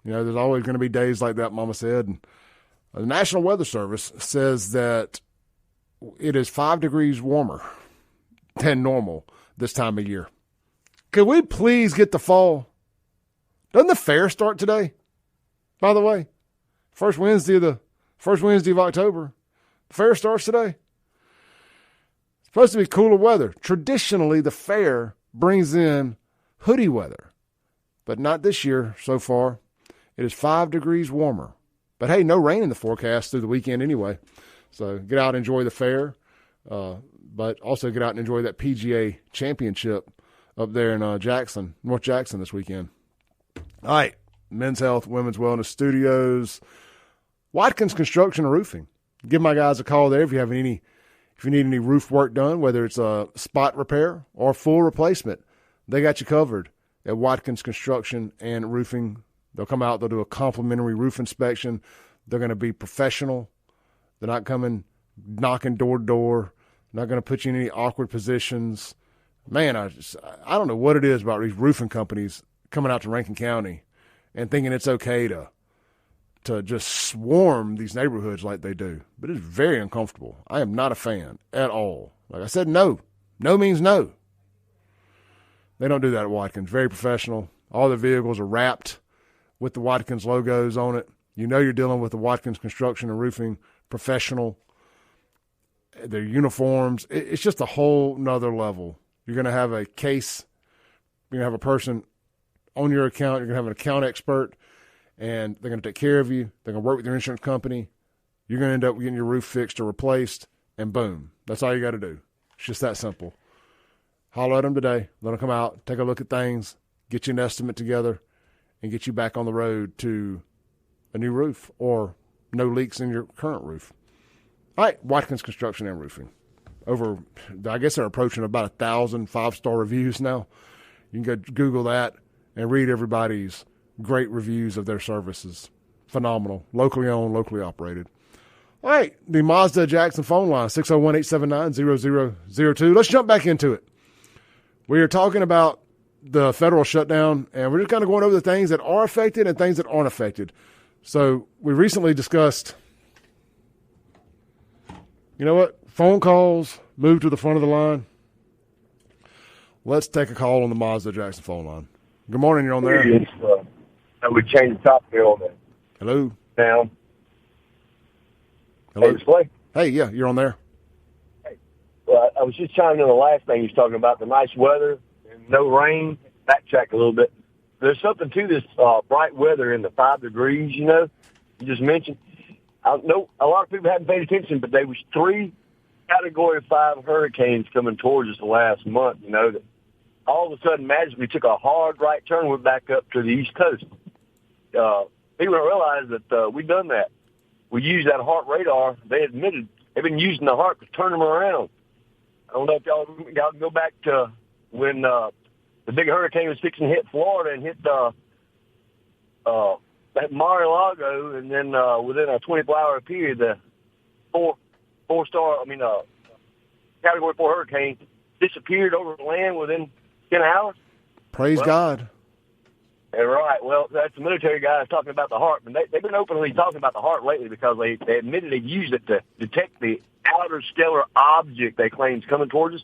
there's always going to be days like that, Mama said. And the National Weather Service says that it is 5 degrees warmer than normal this time of year. Could we please get the fall? Doesn't the fair start today? By the way, first Wednesday of October. The fair starts today. It's supposed to be cooler weather. Traditionally, the fair brings in hoodie weather, but not this year so far. It is 5 degrees warmer. But hey, no rain in the forecast through the weekend anyway. So get out and enjoy the fair, but also get out and enjoy that PGA championship up there in North Jackson this weekend. All right, Men's Health, Women's Wellness Studios, Watkins Construction and Roofing. Give my guys a call there if you need any roof work done, whether it's a spot repair or full replacement. They got you covered at Watkins Construction and Roofing. They'll come out, they'll do a complimentary roof inspection. They're going to be professional. They're not coming knocking door to door, not going to put you in any awkward positions. Man, I don't know what it is about these roofing companies coming out to Rankin County and thinking it's okay to just swarm these neighborhoods like they do. But it's very uncomfortable. I am not a fan at all. Like I said, no. No means no. They don't do that at Watkins. Very professional. All the vehicles are wrapped with the Watkins logos on it. You're dealing with the Watkins Construction and Roofing professional. Their uniforms. It's just a whole nother level. You're going to have a case. You're going to have a person on your account. You're going to have an account expert, and they're going to take care of you. They're going to work with your insurance company. You're going to end up getting your roof fixed or replaced, and boom. That's all you got to do. It's just that simple. Holler at them today. Let them come out, take a look at things, get you an estimate together, and get you back on the road to a new roof or no leaks in your current roof. All right, Watkins Construction and Roofing. I guess they're approaching about 1,000 5-star reviews now. You can go Google that and read everybody's great reviews of their services. Phenomenal. Locally owned, locally operated. All right, the Mazda Jackson phone line, 601-879-0002. Let's jump back into it. We are talking about the federal shutdown, and we're just kind of going over the things that are affected and things that aren't affected. So we recently discussed, you know what? Phone calls, move to the front of the line. Let's take a call on the Mazda Jackson phone line. Good morning, you're on there. We changed the topic on that. Hello. Down. Hello. Hey, hey, yeah, you're on there. Hey. Well, I was just chiming in on the last thing you was talking about, the nice weather and no rain. Backtrack a little bit. There's something to this bright weather in the 5 degrees, you just mentioned. I know a lot of people haven't paid attention, but there was 3 Category 5 hurricanes coming towards us the last month, that all of a sudden magically took a hard right turn, went back up to the East Coast. People don't realize that we've done that. We used that HART radar. They admitted they've been using the HART to turn them around. I don't know if y'all can go back to when the big hurricane was fixing to hit Florida and hit that Mar-a-Lago, and then within a 24-hour period, the Category 4 hurricane disappeared over the land within 10 hours. Praise God. Right. Well, that's the military guys talking about the HART. And they've been openly talking about the HART lately because they admitted they used it to detect the outer stellar object they claim is coming towards us.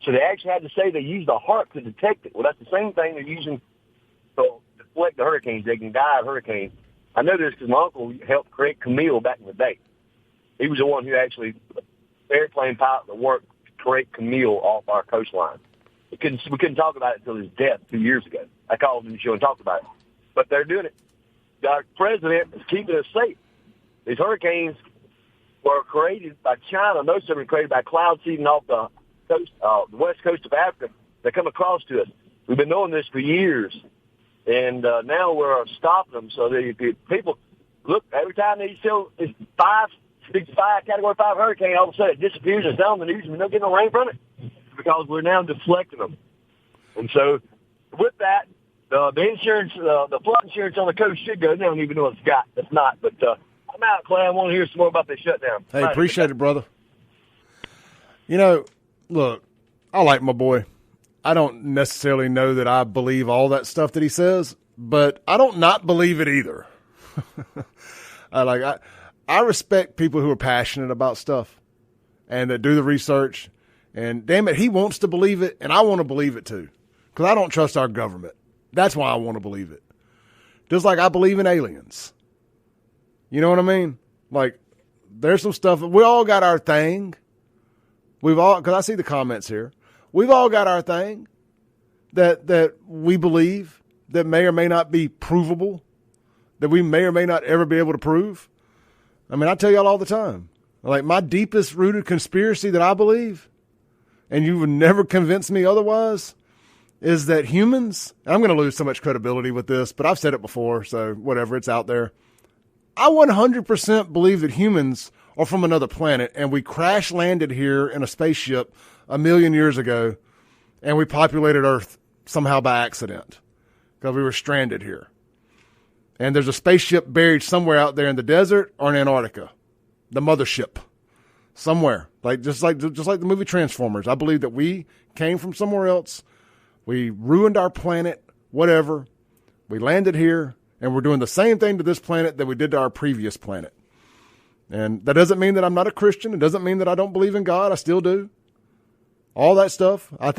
So they actually had to say they used the HART to detect it. Well, that's the same thing they're using to deflect the hurricanes. They can guide hurricanes. I know this because my uncle helped create Camille back in the day. He was the one who actually, airplane pilot that worked to create Camille off our coastline. We couldn't talk about it until his death 2 years ago. I called him to the show and talked about it. But they're doing it. Our president is keeping us safe. These hurricanes were created by China. Most of them were created by cloud seeding off the coast, the west coast of Africa. They come across to us. We've been knowing this for years. And now we're stopping them. So the people, look, every time they show this 5 Category 5 hurricane, all of a sudden it disappears and it's down on the news and we don't get no rain from it because we're now deflecting them. And so with that, the insurance, the flood insurance on the coast should go. They don't even know it's not. But I'm out, Clay. I want to hear some more about this shutdown. Hey, appreciate it, brother. You know, look, I like my boy. I don't necessarily know that I believe all that stuff that he says, but I don't not believe it either. I respect people who are passionate about stuff and that do the research. And damn it, he wants to believe it, and I want to believe it too, because I don't trust our government. That's why I want to believe it. Just like I believe in aliens. You know what I mean? Like, there's some stuff. We all got our thing. Because I see the comments here. We've all got our thing that we believe that may or may not be provable, that we may or may not ever be able to prove. I mean, I tell y'all all the time, like my deepest rooted conspiracy that I believe, and you would never convince me otherwise, is that humans, I'm going to lose so much credibility with this, but I've said it before, so whatever, it's out there. I 100% believe that humans are from another planet, and we crash landed here in a spaceship 1 million years ago, and we populated Earth somehow by accident because we were stranded here. And there's a spaceship buried somewhere out there in the desert or in Antarctica, the mothership, somewhere, just like the movie Transformers. I believe that we came from somewhere else. We ruined our planet, whatever. We landed here, and we're doing the same thing to this planet that we did to our previous planet. And that doesn't mean that I'm not a Christian. It doesn't mean that I don't believe in God. I still do. All that stuff, I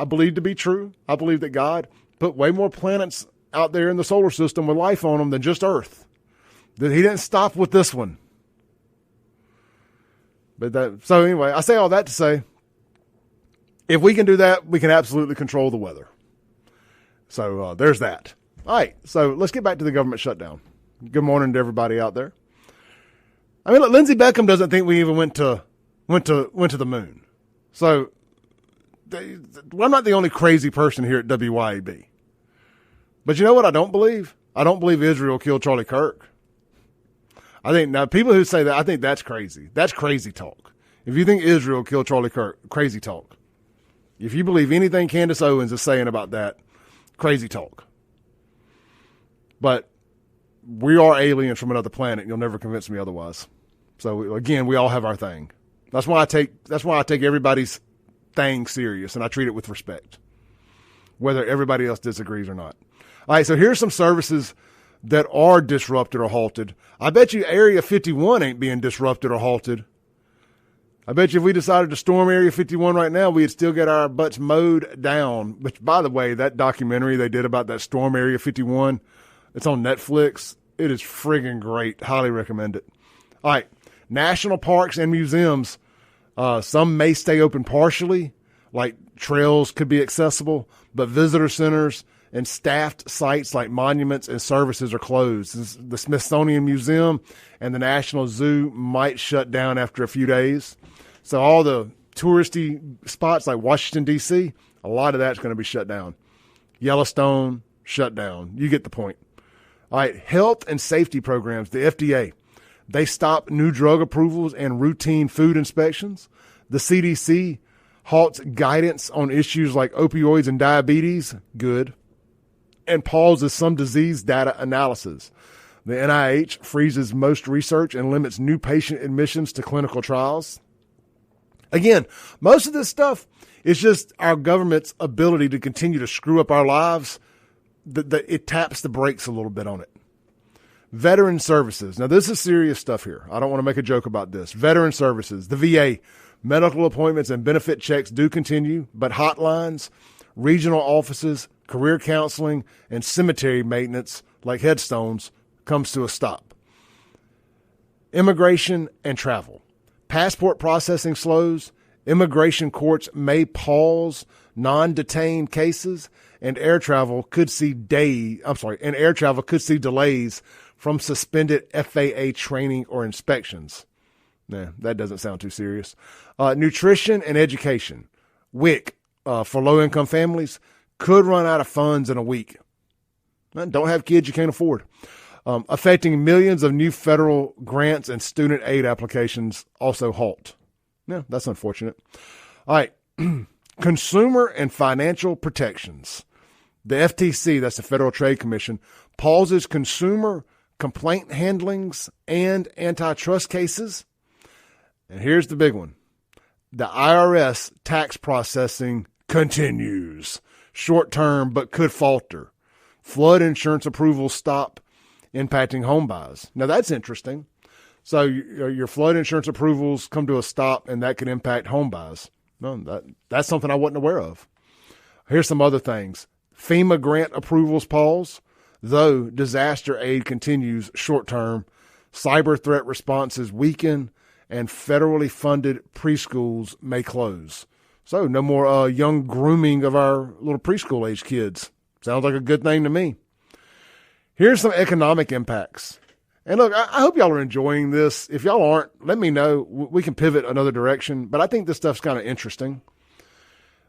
believe to be true. I believe that God put way more planets out there in the solar system with life on them than just Earth. That he didn't stop with this one. So anyway, I say all that to say, if we can do that, we can absolutely control the weather. So there's that. All right, so let's get back to the government shutdown. Good morning to everybody out there. I mean, look, Lindsey Beckham doesn't think we even went to the moon. So I'm not the only crazy person here at WYAB. But you know what I don't believe? I don't believe Israel killed Charlie Kirk. I think now people who say that, I think that's crazy. That's crazy talk. If you think Israel killed Charlie Kirk, crazy talk. If you believe anything Candace Owens is saying about that, crazy talk. But we are aliens from another planet. You'll never convince me otherwise. So again, we all have our thing. That's why I take everybody's thing serious, and I treat it with respect, whether everybody else disagrees or not. All right, so here's some services that are disrupted or halted. I bet you Area 51 ain't being disrupted or halted. I bet you if we decided to storm Area 51 right now, we'd still get our butts mowed down. Which, by the way, that documentary they did about that storm Area 51, it's on Netflix. It is friggin' great. Highly recommend it. All right, national parks and museums. Some may stay open partially, like trails could be accessible, but visitor centers and staffed sites like monuments and services are closed. The Smithsonian Museum and the National Zoo might shut down after a few days. So all the touristy spots like Washington, D.C., a lot of that's going to be shut down. Yellowstone, shut down. You get the point. All right, health and safety programs, the FDA, they stop new drug approvals and routine food inspections. The CDC halts guidance on issues like opioids and diabetes, good, and pauses some disease data analysis. The NIH freezes most research and limits new patient admissions to clinical trials. Again, most of this stuff is just our government's ability to continue to screw up our lives. It taps the brakes a little bit on it. Veteran services. Now, this is serious stuff here. I don't want to make a joke about this. Veteran services, the VA, medical appointments and benefit checks do continue, but hotlines, regional offices, career counseling, and cemetery maintenance, like headstones, comes to a stop. Immigration and travel. Passport processing slows. Immigration courts may pause non-detained cases, and air travel could see delays from suspended FAA training or inspections. Nah, that doesn't sound too serious. Nutrition and education. WIC for low-income families could run out of funds in a week. Don't have kids you can't afford. Affecting millions of new federal grants and student aid applications also halt. Yeah, that's unfortunate. All right. Consumer and financial protections. The FTC, that's the Federal Trade Commission, pauses consumer complaint handlings and antitrust cases. And here's the big one. The IRS tax processing continues. Short term, but could falter. Flood insurance approvals stop, impacting home buys. Now, that's interesting. So your flood insurance approvals come to a stop, and that could impact home buys. No, that's something I wasn't aware of. Here's some other things. FEMA grant approvals pause, though disaster aid continues short term. Cyber threat responses weaken, and federally funded preschools may close. So no more young grooming of our little preschool age kids. Sounds like a good thing to me. Here's some economic impacts. And look, I hope y'all are enjoying this. If y'all aren't, let me know. We can pivot another direction. But I think this stuff's kind of interesting.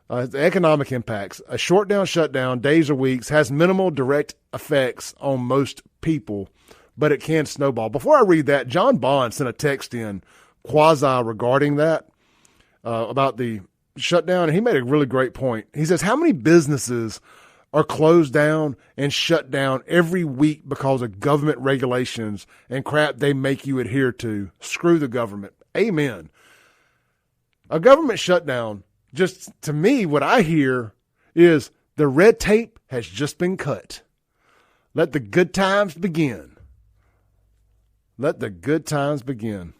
The economic impacts. A shutdown, days or weeks, has minimal direct effects on most people, but it can snowball. Before I read that, John Bond sent a text in quasi regarding that, about the shutdown, and he made a really great point. He says, how many businesses are closed down and shut down every week because of government regulations and crap they make you adhere to? Screw the government. Amen. A government shutdown, just to me, what I hear is the red tape has just been cut. Let the good times begin. Let the good times begin.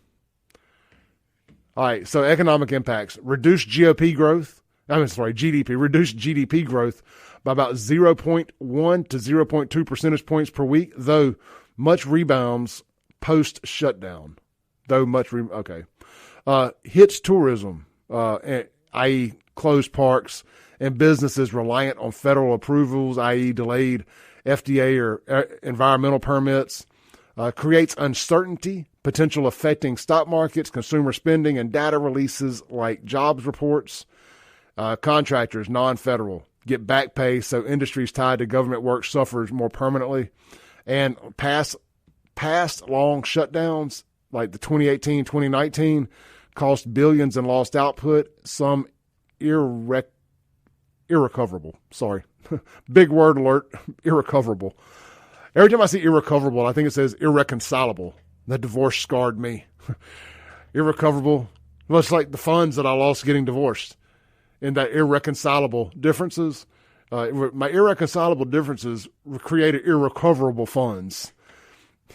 All right, so economic impacts. Reduced GDP growth. Reduced GDP growth by about 0.1 to 0.2 percentage points per week, though much rebounds post-shutdown. Hits tourism, i.e. closed parks, and businesses reliant on federal approvals, i.e. delayed FDA or environmental permits. Creates uncertainty, potential affecting stock markets, consumer spending, and data releases like jobs reports. Contractors, non-federal, get back pay, so industries tied to government work suffers more permanently. And past long shutdowns, like the 2018, 2019, cost billions in lost output, some irrecoverable. Sorry. Big word alert, irrecoverable. Every time I see irrecoverable, I think it says irreconcilable. That divorce scarred me. Irrecoverable, much like the funds that I lost getting divorced. And that irreconcilable differences, my irreconcilable differences created irrecoverable funds.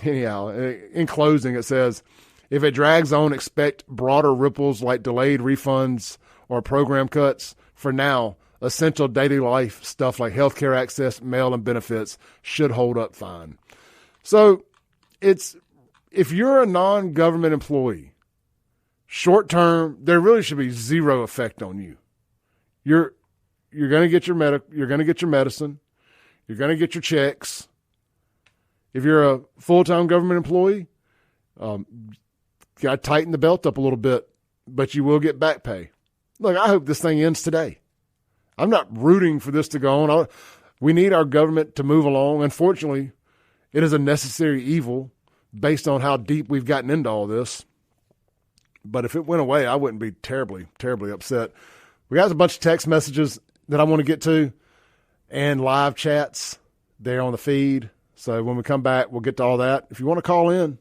Anyhow, in closing, it says, if it drags on, expect broader ripples like delayed refunds or program cuts. For now, essential daily life stuff like healthcare access, mail, and benefits should hold up fine. So if you're a non-government employee, short term, there really should be zero effect on you. You're going to get your medicine, you're going to get your checks. If you're a full-time government employee, got to tighten the belt up a little bit, but you will get back pay. Look, I hope this thing ends today. I'm not rooting for this to go on. We need our government to move along. Unfortunately, it is a necessary evil based on how deep we've gotten into all this. But if it went away, I wouldn't be terribly, terribly upset. We got a bunch of text messages that I want to get to and live chats there on the feed. So when we come back, we'll get to all that. If you want to call in,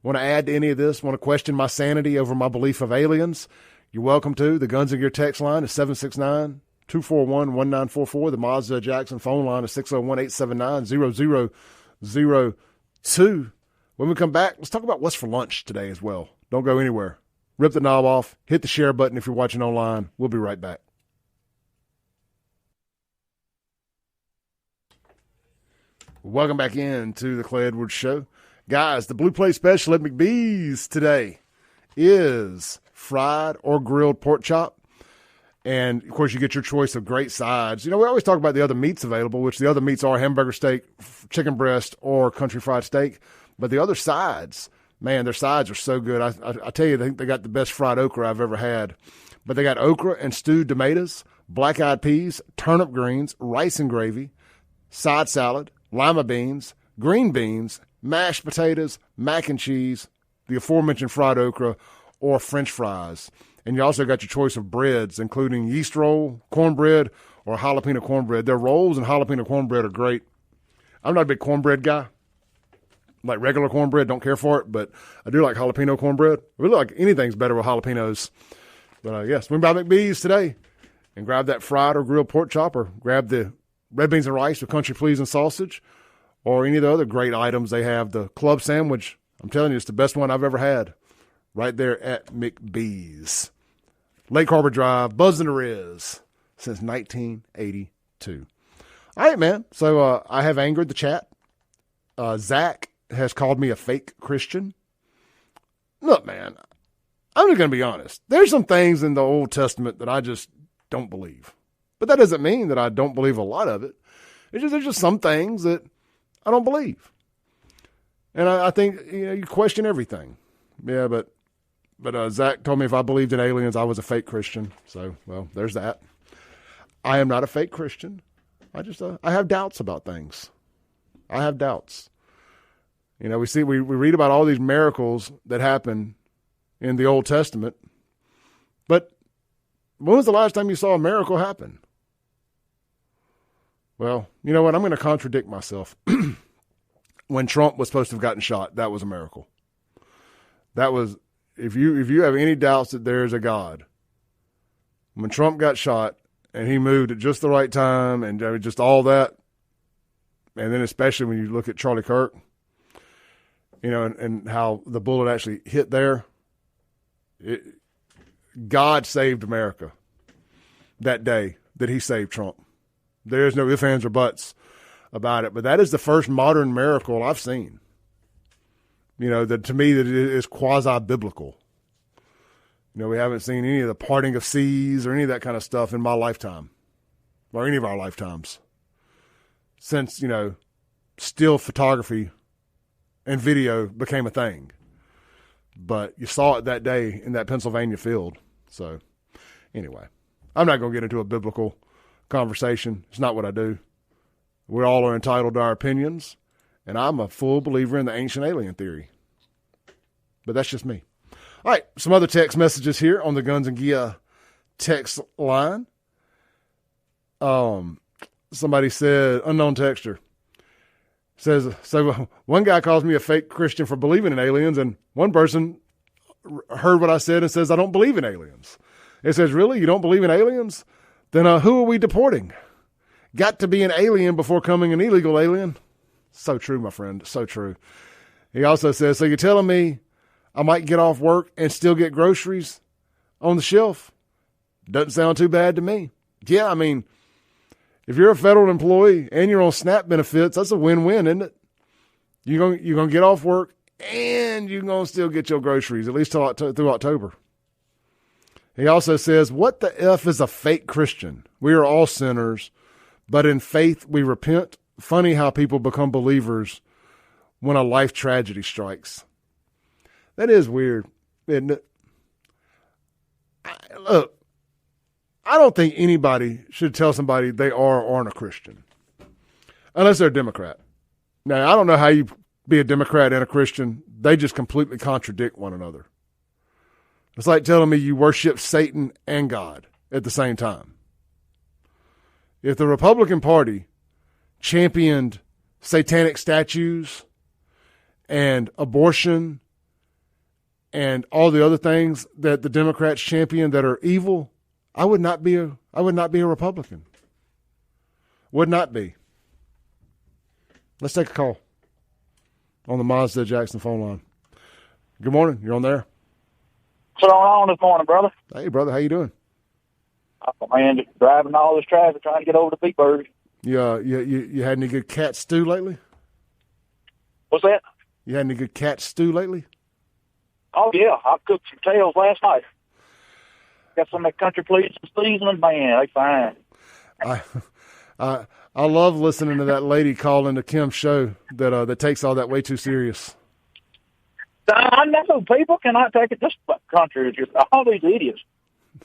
want to add to any of this, want to question my sanity over my belief of aliens, you're welcome to. The Guns and Gear text line is 769-241-1944. The Mazda Jackson phone line is 601-879-0002. When we come back, let's talk about what's for lunch today as well. Don't go anywhere. Rip the knob off. Hit the share button if you're watching online. We'll be right back. Welcome back in to the Clay Edwards Show. Guys, the Blue Plate Special at McBee's today is fried or grilled pork chop. And, of course, you get your choice of great sides. You know, we always talk about the other meats available, which the other meats are hamburger steak, chicken breast, or country fried steak. But the other sides, man, their sides are so good. I tell you, they got the best fried okra I've ever had. But they got okra and stewed tomatoes, black-eyed peas, turnip greens, rice and gravy, side salad, lima beans, green beans, mashed potatoes, mac and cheese, the aforementioned fried okra, or French fries. And you also got your choice of breads, including yeast roll, cornbread, or jalapeno cornbread. Their rolls and jalapeno cornbread are great. I'm not a big cornbread guy. Like regular cornbread, don't care for it, but I do like jalapeno cornbread. I really like anything's better with jalapenos. But yes, swing by McBee's today and grab that fried or grilled pork chop, or grab the red beans and rice with country pleasing sausage, or any of the other great items they have. The club sandwich, I'm telling you, it's the best one I've ever had. Right there at McBee's. Lake Harbor Drive, buzzing the Riz since 1982. All right, man. So I have angered the chat. Zach has called me a fake Christian. Look, man, I'm just going to be honest. There's some things in the Old Testament that I just don't believe. But that doesn't mean that I don't believe a lot of it. There's just some things that I don't believe. And I think, you question everything. Yeah, but Zach told me if I believed in aliens, I was a fake Christian. So, well, there's that. I am not a fake Christian. I have doubts about things. I have doubts. We read about all these miracles that happen in the Old Testament. But when was the last time you saw a miracle happen? Well, you know what? I'm going to contradict myself. When Trump was supposed to have gotten shot, that was a miracle. That was, if you have any doubts that there is a God, when Trump got shot and he moved at just the right time and just all that, and then especially when you look at Charlie Kirk, and how the bullet actually hit there, God saved America that day that he saved Trump. There is no ifs, ands, or buts about it. But that is the first modern miracle I've seen. That to me that it is quasi-biblical. We haven't seen any of the parting of seas or any of that kind of stuff in my lifetime or any of our lifetimes since, still photography and video became a thing. But you saw it that day in that Pennsylvania field. So anyway, I'm not going to get into a biblical conversation. It's not what I do. We all are entitled to our opinions, and I'm a full believer in the ancient alien theory. But that's just me. All right, some other text messages here on the Guns and Gear text line. Somebody said, unknown texter, says, so one guy calls me a fake Christian for believing in aliens, and one person heard what I said and says, I don't believe in aliens. It says, really? You don't believe in aliens? Then who are we deporting? Got to be an alien before coming an illegal alien? So true, my friend. So true. He also says, so you're telling me I might get off work and still get groceries on the shelf? Doesn't sound too bad to me. Yeah, I mean, if you're a federal employee and you're on SNAP benefits, that's a win-win, isn't it? You're going to get off work and you're going to still get your groceries, at least through October. He also says, what the F is a fake Christian? We are all sinners, but in faith we repent. Funny how people become believers when a life tragedy strikes. That is weird, isn't it? Look, I don't think anybody should tell somebody they are or aren't a Christian, unless they're a Democrat. Now, I don't know how you be a Democrat and a Christian. They just completely contradict one another. It's like telling me you worship Satan and God at the same time. If the Republican Party championed satanic statues and abortion and all the other things that the Democrats champion that are evil, I would not be a Republican. Would not be. Let's take a call on the Mazda Jackson phone line. Good morning. You're on there. What's going on this morning, brother? Hey, brother. How you doing? Oh, man, just driving all this traffic, trying to get over to Big Bird. You had any good cat stew lately? What's that? You had any good cat stew lately? Oh, yeah. I cooked some tails last night. Got some of that country pleasing seasoning. Man, they fine. I love listening to that lady call into Kim's show that takes all that way too serious. I know people cannot take it. This country is just all these idiots.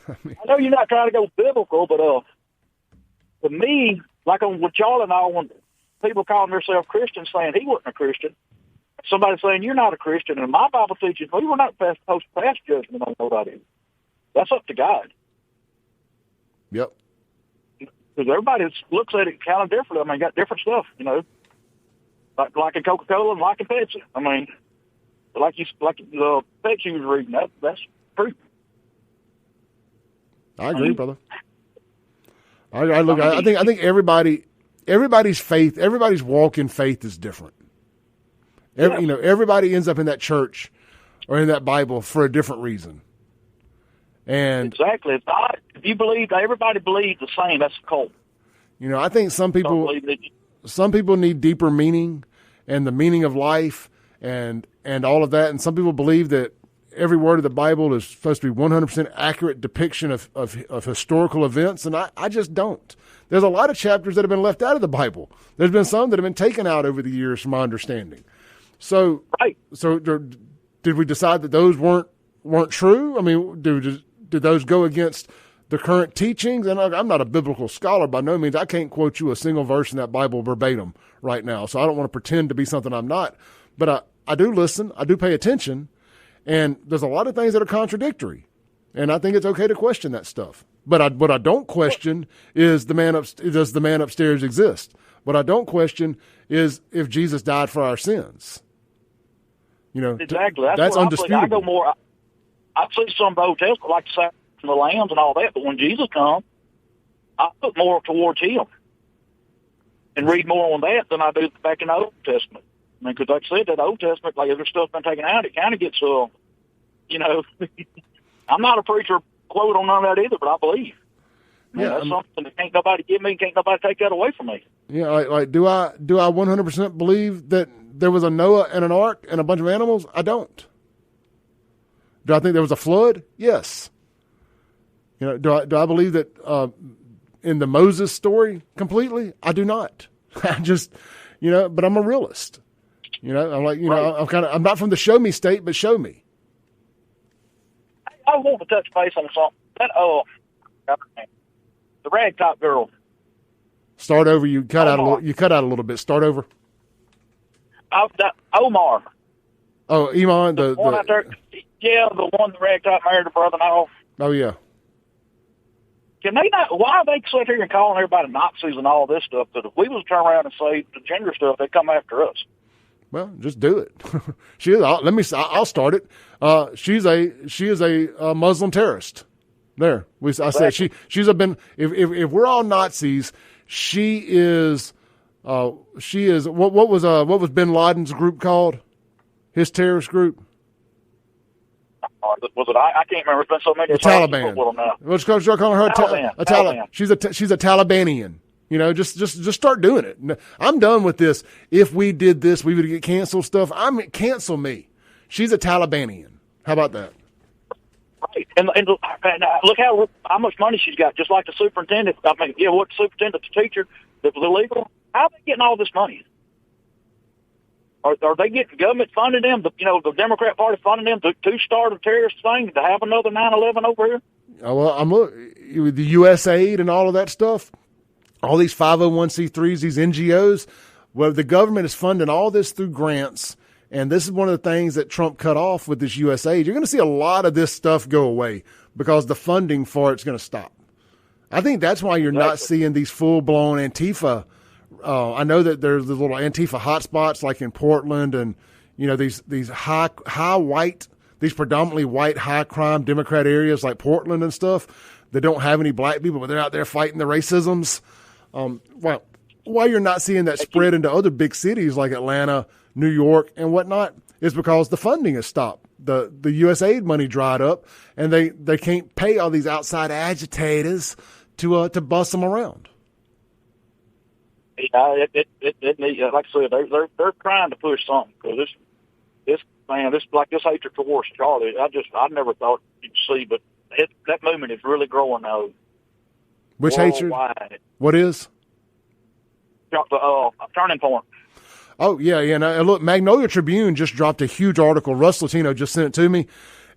I know you're not trying to go biblical, but to me, like with y'all and all, when people calling themselves Christians saying he wasn't a Christian, somebody saying you're not a Christian, and my Bible teaches we were not supposed to pass judgment on nobody. That's up to God. Yep. Because everybody looks at it kind of differently. I mean, got different stuff, you know, like in Coca-Cola and like in Pepsi. I mean, like the Pepsi you was reading, that's true. I agree, brother. I think everybody's faith, everybody's walk in faith is different. You know, everybody ends up in that church or in that Bible for a different reason. And exactly, it's not, if you believe everybody believes the same, that's a cult. You know, I think some people need deeper meaning and the meaning of life and all of that. And some people believe that every word of the Bible is supposed to be 100% accurate depiction of historical events, and I just don't. There's a lot of chapters that have been left out of the Bible. There's been some that have been taken out over the years, from my understanding. So, right. So did we decide that those weren't true? I mean, did those go against the current teachings? And I'm not a biblical scholar by no means. I can't quote you a single verse in that Bible verbatim right now, so I don't want to pretend to be something I'm not. But I do listen. I do pay attention. And there's a lot of things that are contradictory, and I think it's okay to question that stuff. But what I don't question is does the man upstairs exist? What I don't question is if Jesus died for our sins. You know, exactly. That's undisputable. I go more. I see some of the Old Testament, like the sacrifice and the lambs and all that, but when Jesus comes, I put more towards him and read more on that than I do back in the Old Testament. I mean, because like I said, that Old Testament, like there's stuff been taken out, it kind of gets, you know, I'm not a preacher quote on none of that either, but I believe. That's something that can't nobody give me, can't nobody take that away from me. Yeah, like do I 100% believe that there was a Noah and an ark and a bunch of animals? I don't. Do I think there was a flood? Yes. You know, do I believe that in the Moses story completely? I do not. I just, you know, but I'm a realist. You know, I'm like, you know, I'm not from the show me state, but show me. I want to touch base on something. That the ragtop girl. Start over. You cut out a little bit. Start over. Omar. Oh, Iman, the one out there. Yeah, the one the ragtop married her brother and all. Oh yeah. Can they not? Why are they sit here and calling everybody Nazis and all this stuff? But if we was to turn around and say the gender stuff, they come after us. Well, just do it. I'll start it. She is a Muslim terrorist. There, I said she's been. If we're all Nazis, she is. What was Bin Laden's group called? His terrorist group. Was it? I can't remember. It's been so many. The Taliban. Let's call her Taliban. She's a Talibanian. You know, just start doing it. I'm done with this. If we did this, we would get canceled stuff. Cancel me. She's a Talibanian. How about that? Right. And look how much money she's got. Just like the superintendent. I mean, what superintendent, the teacher that was illegal. How are they getting all this money? Are they getting government funding them? The Democrat Party funding them to start a terrorist thing to have another 9/11 over here? Well, the USAID and all of that stuff. All these 501c3s, these NGOs, well, the government is funding all this through grants, and this is one of the things that Trump cut off with this USAID. You're going to see a lot of this stuff go away because the funding for it's going to stop. I think that's why you're not seeing these full-blown Antifa. I know that there's the little Antifa hotspots like in Portland and, you know, these high white, these predominantly white high crime Democrat areas like Portland and stuff that don't have any black people, but they're out there fighting the racisms. Why you're not seeing that spread into other big cities like Atlanta, New York, and whatnot is because the funding has stopped. The USAID money dried up, and they can't pay all these outside agitators to bust them around. Yeah, like I said, they're trying to push something because this like this hatred towards Charlie. I never thought you'd see, but that movement is really growing now. Which hatred? What is? Turning Point. Oh, yeah. And look, Magnolia Tribune just dropped a huge article. Russ Latino just sent it to me,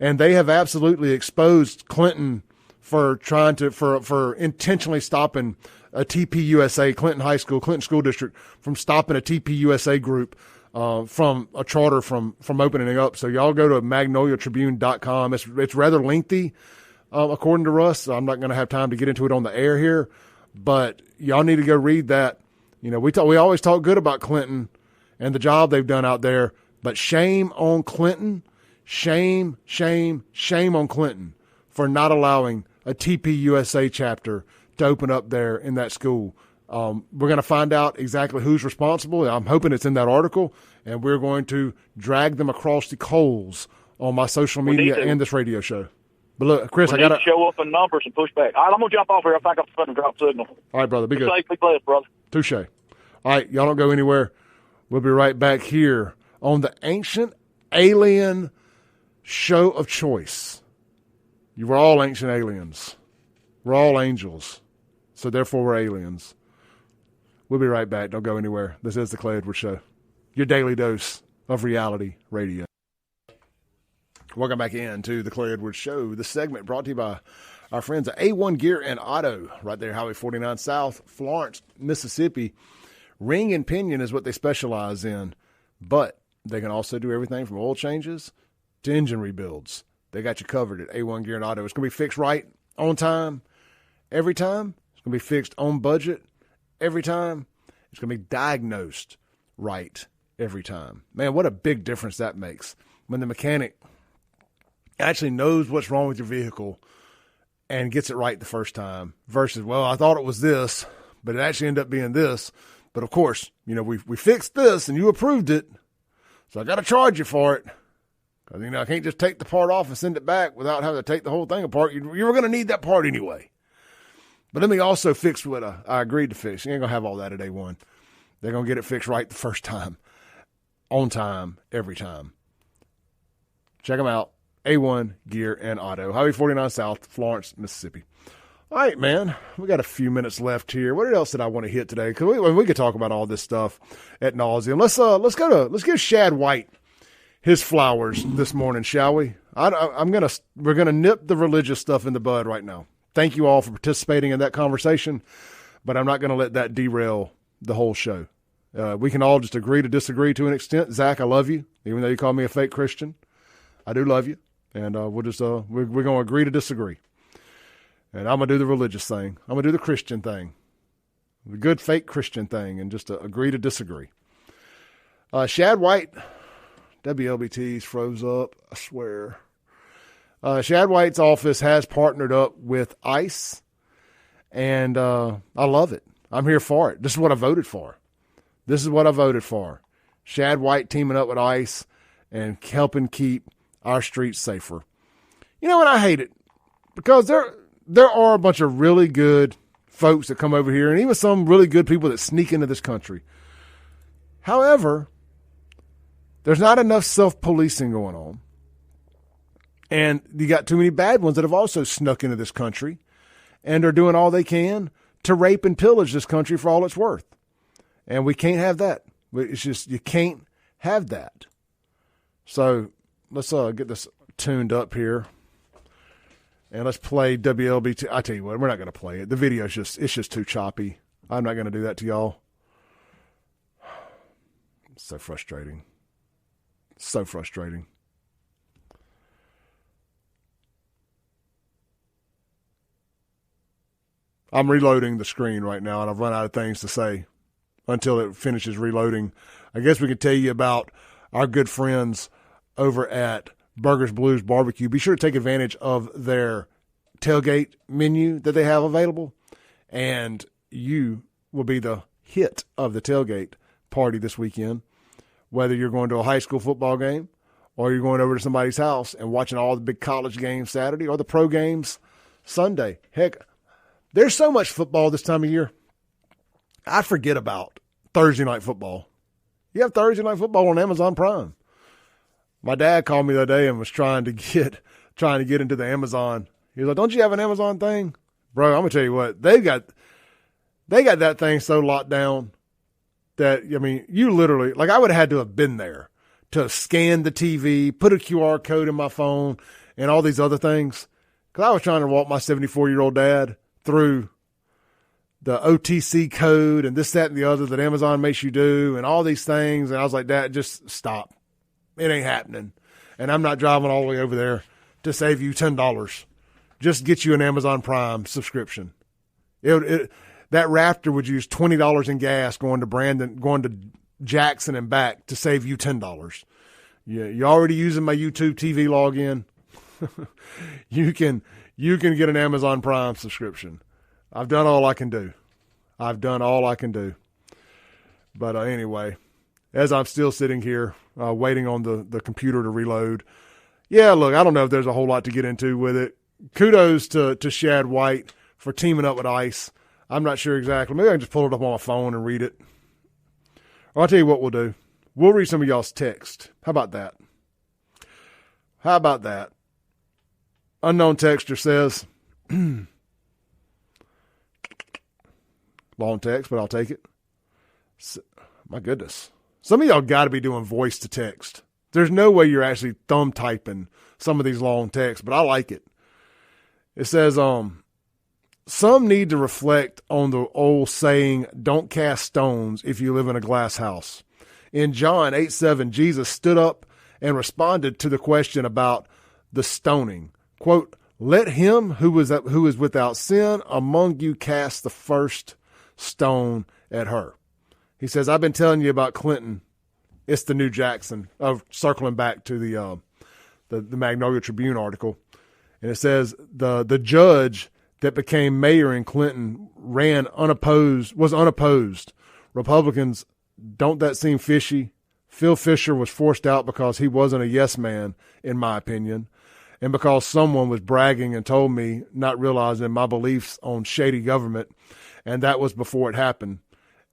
and they have absolutely exposed Clinton for trying to for intentionally stopping a TPUSA, Clinton High School, Clinton School District, from stopping a TPUSA group from a charter from opening up. So y'all go to magnoliatribune.com. It's rather lengthy. according to Russ. I'm not going to have time to get into it on the air here, but y'all need to go read that. You know, we always talk good about Clinton and the job they've done out there, but shame on Clinton, shame on Clinton for not allowing a TPUSA chapter to open up there in that school. We're going to find out exactly who's responsible. I'm hoping it's in that article, and we're going to drag them across the coals on my social media and this radio show. But look, Chris, I got to show up in numbers and push back. All right, I'm going to jump off here. I think I'm going to drop signal. All right, brother. Be good. Be blessed, brother. Touche. All right, y'all don't go anywhere. We'll be right back here on the Ancient Alien Show of Choice. You were all ancient aliens. We're all angels. So therefore we're aliens. We'll be right back. Don't go anywhere. This is the Clay Edwards Show, your daily dose of reality radio. Welcome back into the Clay Edwards Show. This segment brought to you by our friends at A1 Gear and Auto, right there, Highway 49 South, Florence, Mississippi. Ring and pinion is what they specialize in, but they can also do everything from oil changes to engine rebuilds. They got you covered at A1 Gear and Auto. It's going to be fixed right on time every time. It's going to be fixed on budget every time. It's going to be diagnosed right every time. Man, what a big difference that makes when the mechanic actually knows what's wrong with your vehicle and gets it right the first time versus, well, I thought it was this, but it actually ended up being this. But, of course, you know, we fixed this and you approved it, so I got to charge you for it. Because, you know, I can't just take the part off and send it back without having to take the whole thing apart. You were going to need that part anyway. But let me also fix what I agreed to fix. You ain't going to have all that at A1. They're going to get it fixed right the first time, on time, every time. Check them out. A1 Gear and Auto, Highway 49 South, Florence, Mississippi. All right, man, we got a few minutes left here. What else did I want to hit today? Because we could talk about all this stuff at nauseum. Let's give Shad White his flowers this morning, shall we? We're gonna nip the religious stuff in the bud right now. Thank you all for participating in that conversation, but I'm not going to let that derail the whole show. We can all just agree to disagree to an extent. Zach, I love you, even though you call me a fake Christian. I do love you. And we're going to agree to disagree. And I'm going to do the religious thing. I'm going to do the Christian thing. The good fake Christian thing, and just agree to disagree. Shad White, WLBT's froze up, I swear. Shad White's office has partnered up with ICE, and I love it. I'm here for it. This is what I voted for. Shad White teaming up with ICE and helping keep our streets safer. You know what? I hate it because there are a bunch of really good folks that come over here and even some really good people that sneak into this country. However, there's not enough self-policing going on. And you got too many bad ones that have also snuck into this country and are doing all they can to rape and pillage this country for all it's worth. And we can't have that. It's just, you can't have that. So let's get this tuned up here. And let's play WLBT. I tell you what, we're not going to play it. The video is just too choppy. I'm not going to do that to y'all. It's so frustrating. So frustrating. I'm reloading the screen right now, and I've run out of things to say until it finishes reloading. I guess we could tell you about our good friends over at Burgers Blues Barbecue. Be sure to take advantage of their tailgate menu that they have available, and you will be the hit of the tailgate party this weekend, whether you're going to a high school football game or you're going over to somebody's house and watching all the big college games Saturday or the pro games Sunday. Heck, there's so much football this time of year. I forget about Thursday night football. You have Thursday night football on Amazon Prime. My dad called me the other day and was trying to get into the Amazon. He was like, "Don't you have an Amazon thing?" Bro, I'm gonna tell you what, they got that thing so locked down that, I mean, you literally, like, I would have had to have been there to scan the TV, put a QR code in my phone, and all these other things. Because I was trying to walk my 74-year-old dad through the OTC code and this, that, and the other that Amazon makes you do and all these things. And I was like, "Dad, just stop. It ain't happening. And I'm not driving all the way over there to save you $10. just get you an Amazon Prime subscription. That Raptor would use $20 in gas going to Jackson and back to save you $10. You're already using my YouTube TV login. You can get an Amazon Prime subscription. I've done all I can do. But anyway, as I'm still sitting here waiting on the computer to reload, yeah, look, I don't know if there's a whole lot to get into with it. Kudos to Shad White for teaming up with ICE. I'm not sure exactly. Maybe I can just pull it up on my phone and read it. Or I'll tell you what we'll do. We'll read some of y'all's text. How about that? Unknown texter says, long text, but I'll take it. My goodness. Some of y'all got to be doing voice to text. There's no way you're actually thumb typing some of these long texts, but I like it. It says, some need to reflect on the old saying, don't cast stones if you live in a glass house. In John 8:7, Jesus stood up and responded to the question about the stoning. Quote, let him who is without sin among you cast the first stone at her. He says, I've been telling you about Clinton. It's the new Jackson, circling back to the Magnolia Tribune article. And it says the judge that became mayor in Clinton was unopposed. Republicans, don't that seem fishy? Phil Fisher was forced out because he wasn't a yes man, in my opinion, and because someone was bragging and told me, not realizing my beliefs on shady government, and that was before it happened.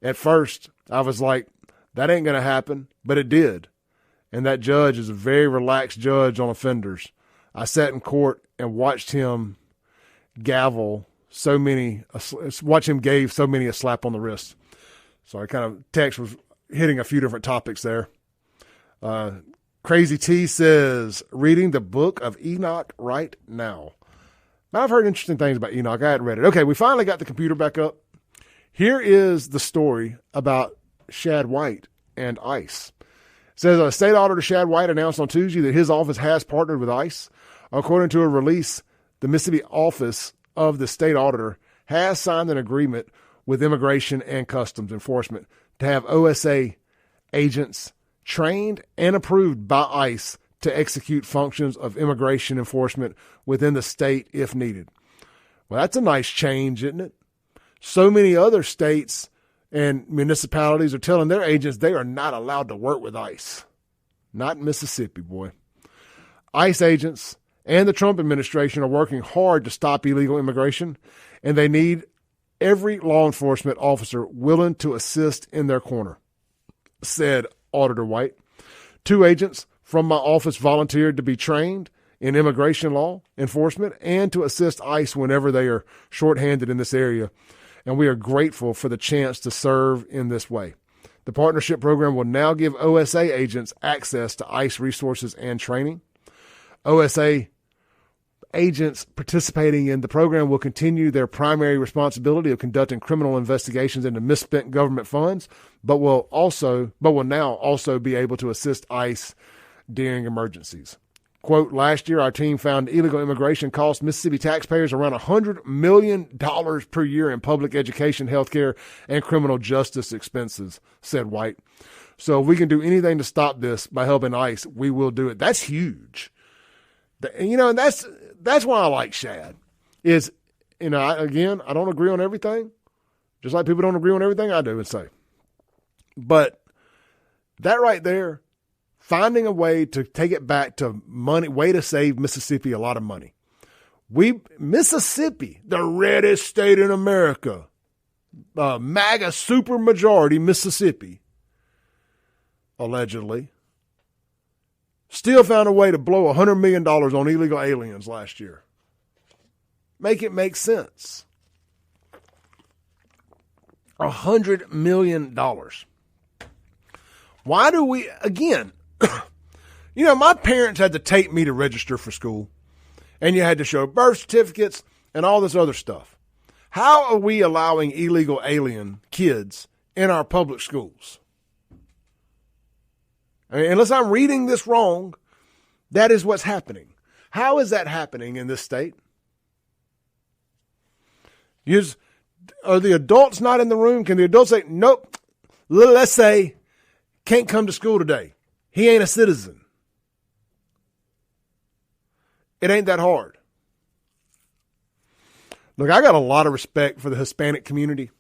At first, I was like, that ain't going to happen, but it did. And that judge is a very relaxed judge on offenders. I sat in court and watched him gave so many a slap on the wrist. So I kind of text was hitting a few different topics there. Crazy T says, reading the book of Enoch right now. Now, I've heard interesting things about Enoch. I hadn't read it. Okay, we finally got the computer back up. Here is the story about Shad White and ICE. It says, State Auditor Shad White announced on Tuesday that his office has partnered with ICE. According to a release, the Mississippi Office of the State Auditor has signed an agreement with Immigration and Customs Enforcement to have OSA agents trained and approved by ICE to execute functions of immigration enforcement within the state if needed. Well, that's a nice change, isn't it? So many other states and municipalities are telling their agents they are not allowed to work with ICE. Not in Mississippi, boy. ICE agents and the Trump administration are working hard to stop illegal immigration, and they need every law enforcement officer willing to assist in their corner, said Auditor White. 2 agents from my office volunteered to be trained in immigration law enforcement and to assist ICE whenever they are shorthanded in this area, and we are grateful for the chance to serve in this way. The partnership program will now give OSA agents access to ICE resources and training. OSA agents participating in the program will continue their primary responsibility of conducting criminal investigations into misspent government funds, but will now also be able to assist ICE during emergencies. Quote, last year our team found illegal immigration cost Mississippi taxpayers around $100 million per year in public education, healthcare, and criminal justice expenses, said White. So if we can do anything to stop this by helping ICE, we will do it. That's huge. And that's why I like Shad. I don't agree on everything, just like people don't agree on everything I do and say. But that right there, finding a way to take it back to money, way to save Mississippi a lot of money. Mississippi, the reddest state in America, MAGA supermajority Mississippi, allegedly, still found a way to blow $100 million on illegal aliens last year. Make it make sense. $100 million. Why do we, again, my parents had to tape me to register for school, and you had to show birth certificates and all this other stuff. How are we allowing illegal alien kids in our public schools? Unless I'm reading this wrong, that is what's happening. How is that happening in this state? Are the adults not in the room? Can the adults say, nope, let's say, can't come to school today. He ain't a citizen. It ain't that hard. Look, I got a lot of respect for the Hispanic community.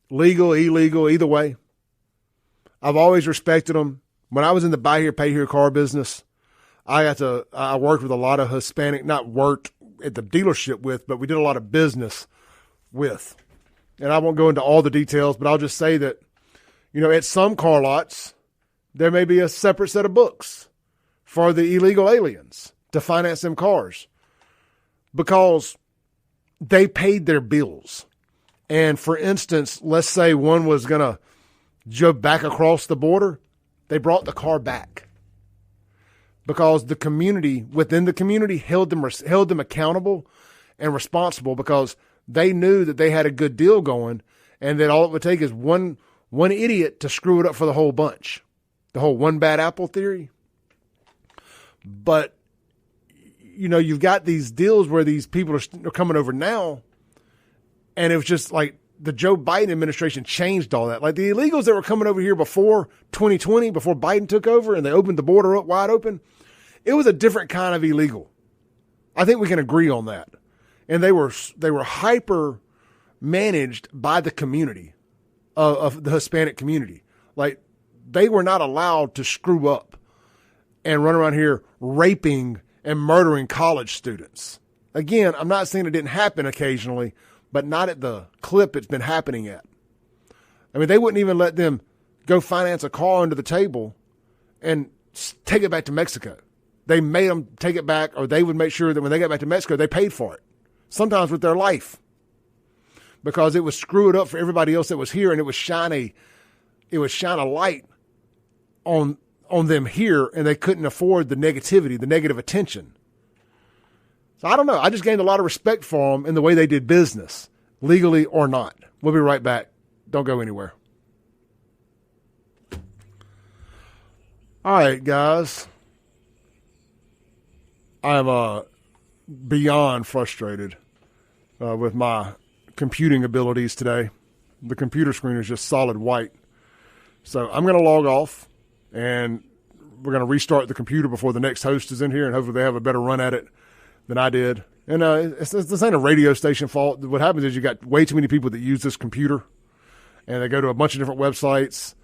Legal, illegal, either way. I've always respected them. When I was in the buy here, pay here car business, I worked with a lot of Hispanic, not worked at the dealership with, but we did a lot of business with. And I won't go into all the details, but I'll just say that, at some car lots, there may be a separate set of books for the illegal aliens to finance them cars because they paid their bills. And for instance, let's say one was going to jump back across the border. They brought the car back because the community, within the community, held them accountable and responsible because they knew that they had a good deal going and that all it would take is one idiot to screw it up for the whole bunch. The whole one bad apple theory. But, you've got these deals where these people are coming over now, and it was just like the Joe Biden administration changed all that. Like the illegals that were coming over here before 2020, before Biden took over and they opened the border up wide open, it was a different kind of illegal. I think we can agree on that. And they were hyper managed by the community of the Hispanic community. Like they were not allowed to screw up and run around here raping and murdering college students. Again, I'm not saying it didn't happen occasionally, but not at the clip it's been happening at. I mean, they wouldn't even let them go finance a car under the table and take it back to Mexico. They made them take it back, or they would make sure that when they got back to Mexico, they paid for it, sometimes with their life, because it would screw it up for everybody else that was here, and it would shine a light on them here, and they couldn't afford the negativity, the negative attention. So I don't know. I just gained a lot of respect for them in the way they did business, legally or not. We'll be right back. Don't go anywhere. All right, guys. I'm beyond frustrated with my computing abilities today. The computer screen is just solid white. So I'm going to log off, and we're going to restart the computer before the next host is in here, and hopefully they have a better run at it than I did. And this ain't a radio station fault. What happens is you got way too many people that use this computer, and they go to a bunch of different websites,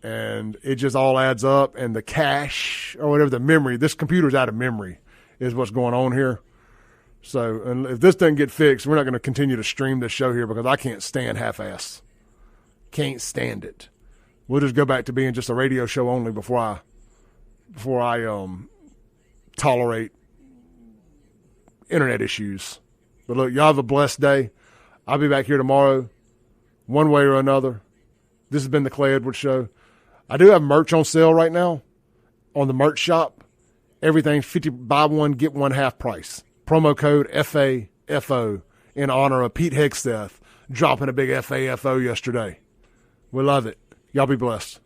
and it just all adds up. And the cache or whatever, the memory, this computer's out of memory is what's going on here. So and if this doesn't get fixed, we're not going to continue to stream this show here because I can't stand half-ass. Can't stand it. We'll just go back to being just a radio show only before I tolerate internet issues. But look, y'all have a blessed day. I'll be back here tomorrow, one way or another. This has been the Clay Edwards Show. I do have merch on sale right now on the merch shop. Everything's 50, buy one, get one half price. Promo code FAFO in honor of Pete Hegseth dropping a big FAFO yesterday. We love it. Y'all be blessed.